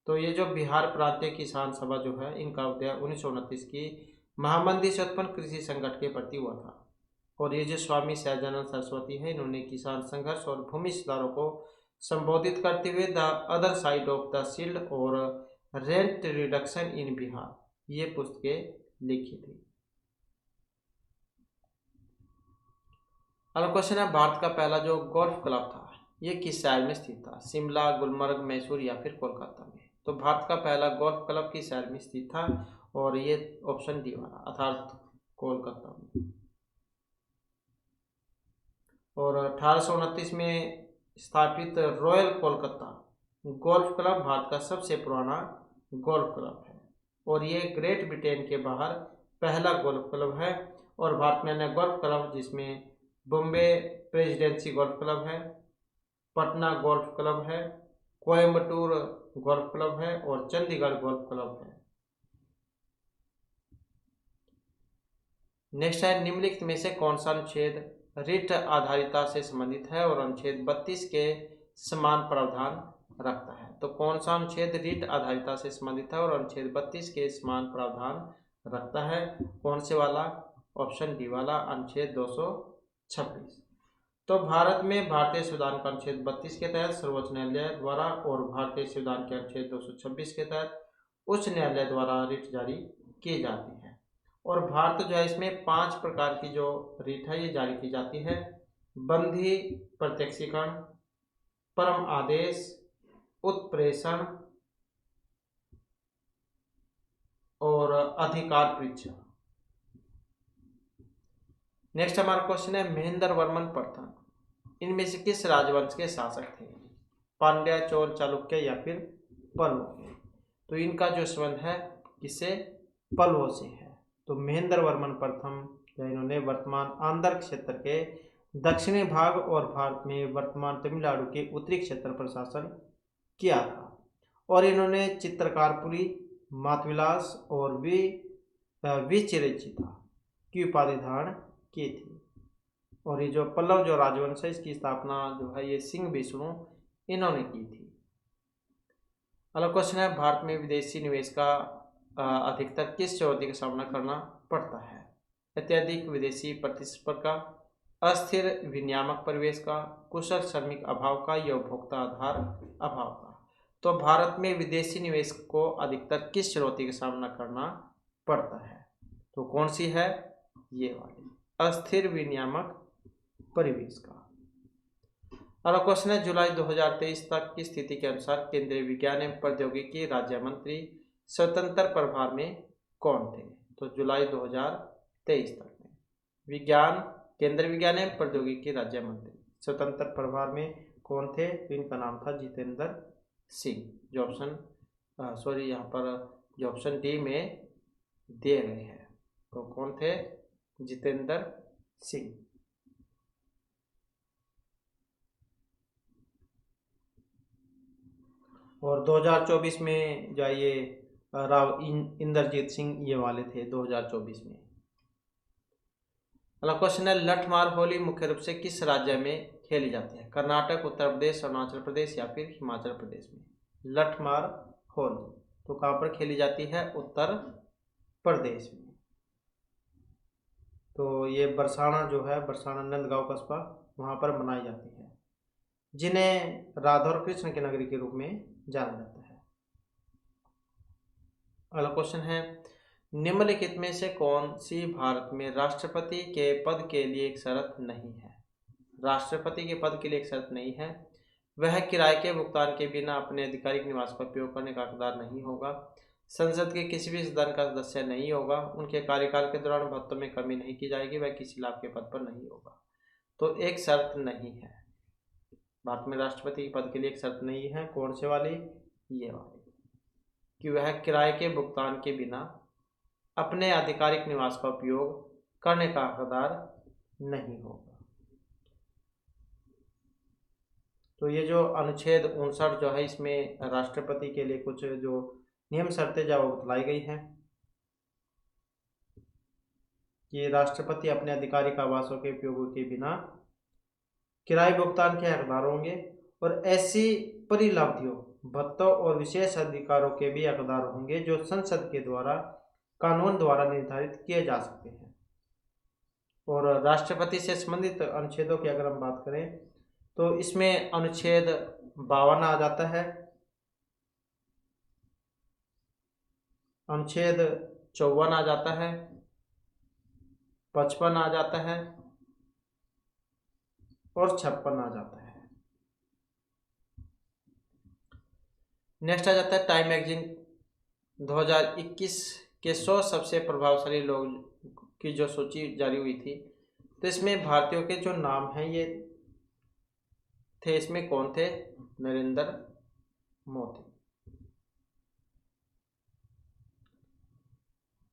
तो ये जो बिहार प्रांतीय किसान सभा जो है, इनका उदय 1929 की महामंदी से उत्पन्न कृषि संकट के प्रति हुआ था। और ये जो स्वामी सहजानंद सरस्वती है, इन्होंने किसान संघर्ष और भूमि सुधारों को संबोधित करते हुए the other side of the shield और रेंट रिडक्शन इन बिहार, ये पुस्तकें लिखी थी। अगला क्वेश्चन है, भारत का पहला जो गोल्फ क्लब था ये किस शहर में स्थित था? शिमला, गुलमर्ग, मैसूर या फिर कोलकाता में? तो भारत का पहला गोल्फ क्लब किस शहर में स्थित था? और ये ऑप्शन डी वाला, अर्थात कोलकाता में। और 1829 में स्थापित royal Kolkata golf club Bharat का सबसे पुराना गोल्फ क्लब है और ये ग्रेट ब्रिटेन के बाहर पहला गोल्फ क्लब है। और भारत में अन्य गोल्फ क्लब जिसमें बॉम्बे प्रेसिडेंसी गोल्फ क्लब है, पटना गोल्फ क्लब है, कोयम्बटूर गोल्फ क्लब है और चंडीगढ़ गोल्फ क्लब है। नेक्स्ट है, निम्नलिखित में से कौन सा अनुच्छेद रिट आधारिता से संबंधित है और अनुच्छेद 32 के समान प्रावधान रखता है? तो कौन सा अनुच्छेद रिट आधारिता से संबंधित है और अनुच्छेद 32 के समान प्रावधान रखता है? कौन से वाला? ऑप्शन डी वाला, अनुच्छेद 226। तो भारत में भारतीय संविधान का अनुच्छेद 32 के तहत सर्वोच्च न्यायालय द्वारा और भारतीय संविधान के अनुच्छेद 226 के तहत उच्च न्यायालय द्वारा रिट जारी की जाती है। और भारत जो है इसमें 5 प्रकार की जो रिट है ये जारी की जाती है: बंधी प्रत्यक्षीकरण, परम आदेश, उत्प्रेषण और अधिकार परीक्षा। नेक्स्ट हमारा क्वेश्चन है, महेंद्र वर्मन प्रथम इनमें से किस राजवंश के शासक थे? पांड्या, चोल, चालुक्य या फिर पल्लव? तो इनका जो संबंध है किससे? पल्लवों से है। तो महेंद्र वर्मन प्रथम इन्होंने वर्तमान आंध्र क्षेत्र के दक्षिणी भाग और भारत में वर्तमान तमिलनाडु के उत्तरी क्षेत्र पर शासन किया था और इन्होंने चित्रकारपुरी, मातविलास और विचिरचिता की उपाधि धारण की थी। और ये जो पल्लव जो राजवंश है इसकी स्थापना जो है ये सिंह विष्णु इन्होंने की थी। अगला क्वेश्चन है, भारत में विदेशी निवेश का अधिकतर किस चुनौती का सामना करना पड़ता है? अत्यधिक विदेशी प्रतिस्पर्धा, अस्थिर विनियामक परिवेश का, कुशल श्रमिक अभाव का या उपभोक्ता आधार अभाव का। तो भारत में विदेशी निवेश को अधिकतर किस चुनौती का सामना करना पड़ता है? तो कौन सी है? ये वाली, अस्थिर विनियामक परिवेश का। अगला क्वेश्चन है, जुलाई 2023 तक की स्थिति के अनुसार केंद्रीय विज्ञान एवं प्रौद्योगिकी राज्य मंत्री स्वतंत्र प्रभार में कौन थे? तो जुलाई 2023 तक में केंद्रीय विज्ञान एवं प्रौद्योगिकी राज्य मंत्री स्वतंत्र प्रभार में कौन थे? तो इनका नाम था जितेंद्र सिंह। जो यहाँ पर जो ऑप्शन डी में दिए गए हैं, तो कौन थे? जितेंद्र सिंह। और 2024 में जाइए राव इंद्रजीत सिंह ये वाले थे 2024 में। अगला क्वेश्चन है, लठमार होली मुख्य रूप से किस राज्य में खेली जाती है? कर्नाटक, उत्तर प्रदेश, अरुणाचल प्रदेश या फिर हिमाचल प्रदेश में? लठमार होली तो कहाँ पर खेली जाती है? उत्तर प्रदेश में। तो ये बरसाना जो है, बरसाना नंदगांव कस्बा, वहाँ पर मनाई जाती है, जिन्हें राधा और कृष्ण की नगरी के रूप में जाना जाता है। अगला क्वेश्चन है, निम्नलिखित में से कौन सी भारत में राष्ट्रपति के पद के लिए एक शर्त नहीं है? राष्ट्रपति के पद के लिए एक शर्त नहीं है। वह किराए के भुगतान के बिना अपने आधिकारिक निवास का उपयोग करने का हकदार नहीं होगा। संसद के किसी भी सदन का सदस्य नहीं होगा। उनके कार्यकाल के दौरान भत्तों में कमी नहीं की जाएगी। वह किसी लाभ के पद पर नहीं होगा। तो एक शर्त नहीं है, भारत में राष्ट्रपति के पद के लिए एक शर्त नहीं है। कौन से वाली? ये वाली, कि वह किराए के भुगतान के बिना अपने आधिकारिक निवास का उपयोग करने का हकदार नहीं होगा। तो ये जो अनुच्छेद 59 जो है, इसमें राष्ट्रपति के लिए कुछ जो नियम शर्तें जो बतलाई गई हैं कि राष्ट्रपति अपने आधिकारिक आवासों के उपयोग के बिना किराए भुगतान के हकदार होंगे और ऐसी परिलाभियों, भत्तों और विशेष अधिकारों के भी हकदार होंगे जो संसद के द्वारा कानून द्वारा निर्धारित किए जा सकते हैं। और राष्ट्रपति से संबंधित अनुच्छेदों की अगर हम बात करें तो इसमें अनुच्छेद 52 आ जाता है, अनुच्छेद 54 आ जाता है, 55 आ जाता है और 56 आ जाता है। नेक्स्ट आ जाता है टाइम मैगजीन 2021 के 100 सबसे प्रभावशाली लोग की जो सूची जारी हुई थी, तो इसमें भारतीयों के जो नाम हैं ये थे, इसमें कौन थे? नरेंद्र मोदी।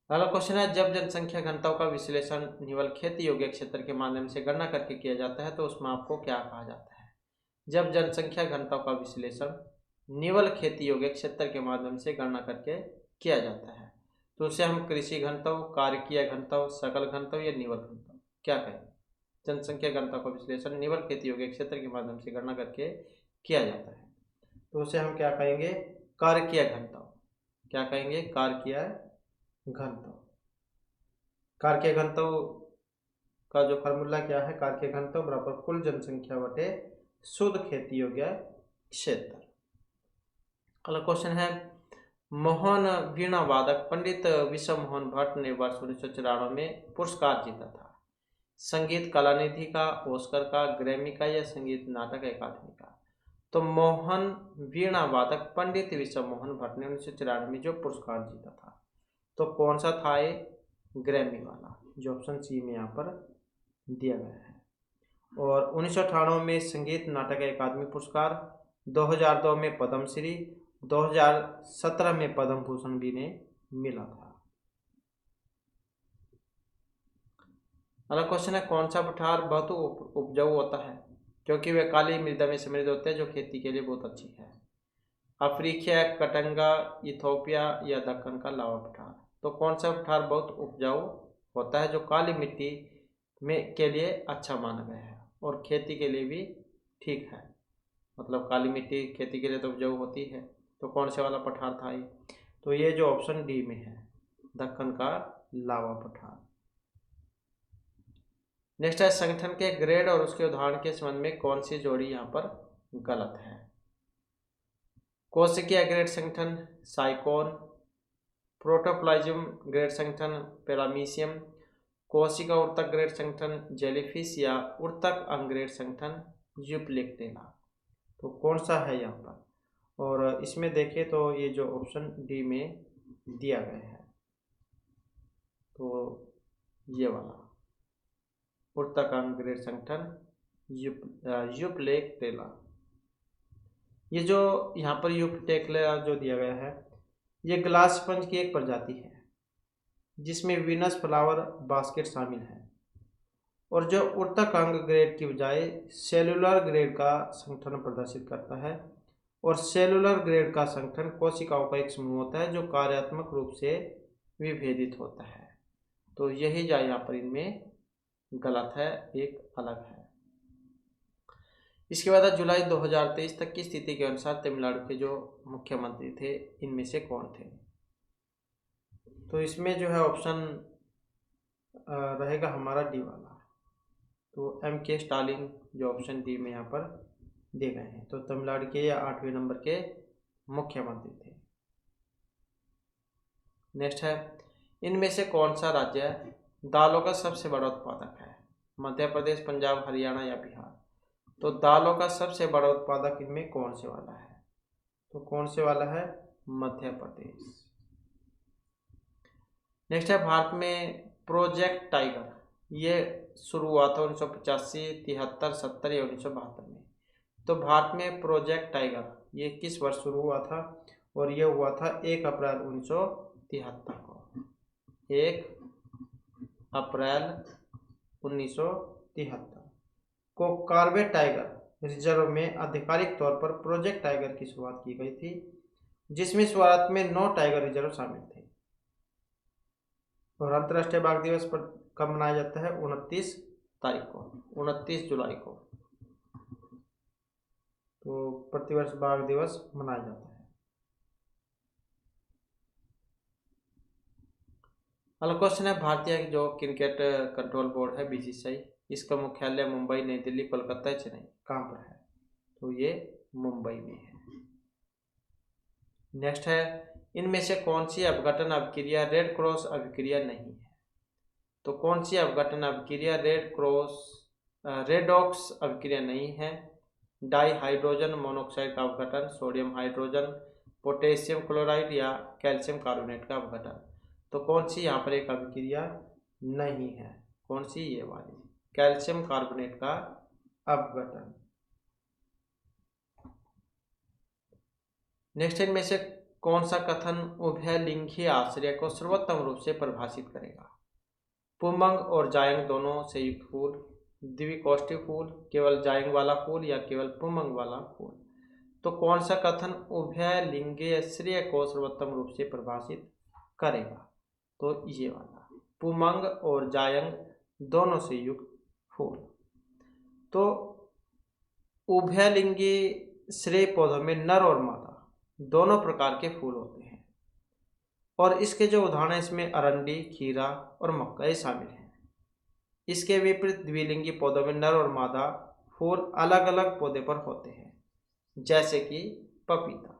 अगला क्वेश्चन है, जब जनसंख्या घनत्व का विश्लेषण निवल खेती योग्य क्षेत्र के माध्यम से गणना करके किया जाता है तो उसमें आपको क्या कहा जाता है? जब जनसंख्या घनत्व का विश्लेषण निवल खेती योग्य क्षेत्र के माध्यम से गणना करके किया जाता है तो उसे हम कृषि घनत्व, कार्यकीय घनत्व, सकल घनत्व या निवल घनत्व क्या कहें? जनसंख्या घनत्व का विश्लेषण निवल खेती योग्य क्षेत्र के माध्यम से गणना करके किया जाता है तो उसे हम क्या कहेंगे? कार्यकीय घनत्व। क्या कहेंगे? कार्यकीय घनत्व। कार्यकीय घनत्व का जो फार्मूला क्या है? कार्यकीय घनत्व बराबर कुल जनसंख्या बटे शुद्ध खेती योग्य क्षेत्र। अगला क्वेश्चन है, मोहन वीणा वादक पंडित विश्व मोहन भट्ट ने वर्ष 1994 में पुरस्कार जीता था। संगीत कला निधि का, ऑस्कर का, ग्रैमी का या संगीत नाटक अकादमी का? तो मोहन वीणा वादक पंडित विश्व मोहन भट्ट ने 1994 में जो पुरस्कार जीता था तो कौन सा था? ये ग्रैमी वाला, जो ऑप्शन सी में यहाँ पर दिया गया है। और 1998 में संगीत नाटक अकादमी पुरस्कार, 2002 में पद्मश्री, 2017 में पद्म भूषण भी ने मिला था। अगला क्वेश्चन है, कौन सा पठार बहुत उपजाऊ होता है क्योंकि वे काली मृदा में समृद्ध होते हैं जो खेती के लिए बहुत अच्छी है? अफ्रीका, कटंगा, इथोपिया या दक्कन का लावा पठार? तो कौन सा पठार बहुत उपजाऊ होता है जो काली मिट्टी में के लिए अच्छा माना गया है और खेती के लिए भी ठीक है? मतलब काली मिट्टी खेती के लिए तो उपजाऊ होती है, तो कौन से वाला पठार था ये? तो ये जो ऑप्शन डी में है, दक्कन का लावा पठार। नेक्स्ट है संगठन के ग्रेड और उसके उदाहरण के संबंध में कौन सी जोड़ी यहाँ पर गलत है। कोशिकीय ग्रेड संगठन साइकोन, प्रोटोप्लाज्म ग्रेड संगठन पैरामीशियम, कोशिका ऊतक ग्रेड संगठन जेलीफिश या ऊतक अंग ग्रेड संगठन यूप्लेक्टेला। तो कौन सा है यहाँ पर, और इसमें देखें तो ये जो ऑप्शन डी में दिया गया है, तो ये वाला ऊतक अंग ग्रेड संगठन यूप्लेक्टेला। ये जो यहाँ पर यूप्लेक्टेला जो दिया गया है, ये ग्लास स्पंज की एक प्रजाति है जिसमें वीनस फ्लावर बास्केट शामिल है, और जो ऊतक अंग ग्रेड की बजाय सेलुलर ग्रेड का संगठन प्रदर्शित करता है। और सेलुलर ग्रेड का संगठन कोशिकाओं का एक समूह होता है जो कार्यात्मक रूप से विभेदित होता है। तो यही जो यहाँ पर इनमें गलत है, एक अलग है। इसके बाद जुलाई 2023 तक की स्थिति के अनुसार तमिलनाडु के जो मुख्यमंत्री थे इनमें से कौन थे। तो इसमें जो है ऑप्शन रहेगा हमारा डी वाला, तो M.K. स्टालिन जो ऑप्शन डी में यहाँ पर दिए गए हैं। तो तमिलनाडु के या 8वें नंबर के मुख्यमंत्री थे। नेक्स्ट है इनमें से कौन सा राज्य दालों का सबसे बड़ा उत्पादक है। मध्य प्रदेश, पंजाब, हरियाणा या बिहार। तो दालों का सबसे बड़ा उत्पादक इनमें कौन से वाला है, तो कौन से वाला है, मध्य प्रदेश। नेक्स्ट है भारत में प्रोजेक्ट टाइगर, ये शुरू हुआ था 1985, 73, 70 या 1972 में। तो भारत में प्रोजेक्ट टाइगर ये किस वर्ष शुरू हुआ था, और ये हुआ था 1 अप्रैल 1973 को। 1 अप्रैल 1973 को कॉर्बेट टाइगर रिजर्व में आधिकारिक तौर पर प्रोजेक्ट टाइगर की शुरुआत की गई थी, जिसमें शुरुआत में 9 टाइगर रिजर्व शामिल थे। और अंतर्राष्ट्रीय बाघ दिवस पर कब मनाया जाता है, 29 तारीख को, 29 जुलाई को। तो प्रतिवर्ष बाघ दिवस मनाया जाता है। अगला क्वेश्चन है भारतीय जो क्रिकेट कंट्रोल बोर्ड है BCCI, इसका मुख्यालय मुंबई, नई दिल्ली, कोलकाता, चेन्नई, कहाँ पर है, तो ये मुंबई में है। नेक्स्ट है इनमें से कौन सी अपघटन अभिक्रिया रेड क्रॉस अभिक्रिया नहीं है। तो कौन सी अपघटन अभिक्रिया रेडॉक्स अभिक्रिया नहीं है। डाई हाइड्रोजन मोनोऑक्साइड का अपघटन, सोडियम हाइड्रोजन, पोटेशियम क्लोराइड या कैल्शियम कार्बोनेट का अपघटन। तो कौन सी यहाँ पर एक अभिक्रिया नहीं है, कौन सी, ये वाली कैल्शियम कार्बोनेट का अपघटन। नेक्स्ट इनमें से कौन सा कथन उभयलिंगी आश्रय को सर्वोत्तम रूप से परिभाषित करेगा। पुमंग और जायंग दोनों से युक्त फूल, द्विकोष्ठी फूल, केवल जायंग वाला फूल या केवल पुमंग वाला फूल। तो कौन सा कथन उभयलिंगी आश्रय को सर्वोत्तम रूप से परिभाषित करेगा, तो ये वाला पुमंग और जायंग दोनों से युक्त फूल। तो उभयलिंगी श्रेय पौधों में नर और मादा दोनों प्रकार के फूल होते हैं, और इसके जो उदाहरण हैं इसमें अरंडी, खीरा और मक्का शामिल हैं। इसके विपरीत द्विलिंगी पौधों में नर और मादा फूल अलग अलग पौधे पर होते हैं, जैसे कि पपीता।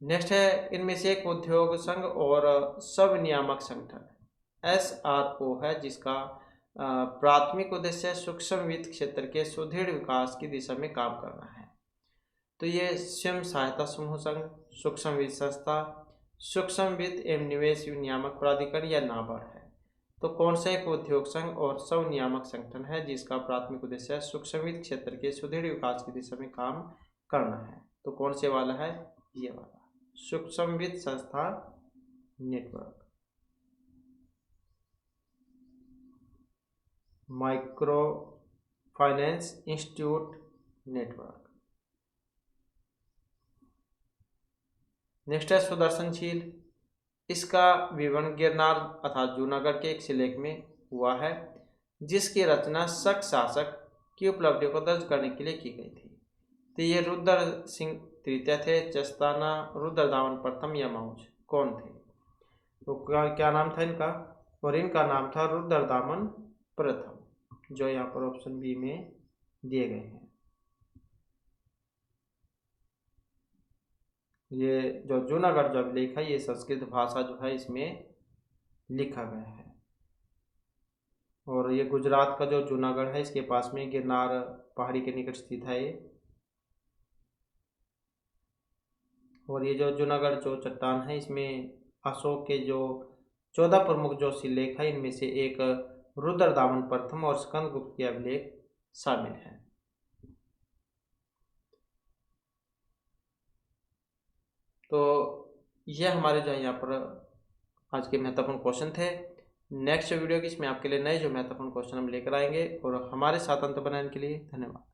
नेक्स्ट है इनमें से एक उद्योग संघ और सब नियामक संगठन SRO है, जिसका प्राथमिक उद्देश्य सूक्ष्म वित्त क्षेत्र के सुदृढ़ विकास की दिशा में काम करना है। तो ये स्वयं सहायता समूह संघ, सूक्ष्म वित्त संस्था, सूक्ष्म वित्त एवं निवेश नियामक प्राधिकरण या नाबार्ड है। तो कौन सा एक उद्योग संघ और सब नियामक संगठन है जिसका प्राथमिक उद्देश्य सूक्ष्म वित्त क्षेत्र के सुदृढ़ विकास की दिशा में काम करना है, तो कौन से वाला है, ये वाला सूक्ष्म वित्त संस्था network, micro finance institute network. Next है सुदर्शनशील, इसका विवरण गिरनार अर्थात जूनागढ़ के एक शिलालेख में हुआ है, जिसकी रचना शक शासक की उपलब्धियों को दर्ज करने के लिए की गई थी। तो ये रुद्र सिंह तृतीय थे, चस्ताना, रुद्रदामन प्रथम या माउज कौन थे, तो क्या नाम था इनका, और इनका नाम था रुद्रदामन प्रथम, जो यहाँ पर ऑप्शन बी में दिए गए हैं। ये जो जूनागढ़ जो अभिलेख है ये संस्कृत भाषा जो है इसमें लिखा गया है। और ये गुजरात का जो जूनागढ़ है इसके पास में गिरनार पहाड़ी के निकट स्थित है ये। और ये जो जूनागढ़ जो चट्टान है इसमें अशोक के जो 14 प्रमुख जो शिलालेख है इनमें से एक रुद्रदामन प्रथम और स्कंदगुप्त के अभिलेख शामिल हैं। तो यह हमारे जो है यहाँ पर आज के महत्वपूर्ण क्वेश्चन थे। नेक्स्ट वीडियो की इसमें आपके लिए नए जो महत्वपूर्ण क्वेश्चन हम लेकर आएंगे। और हमारे साथ अंत बनाने के लिए धन्यवाद।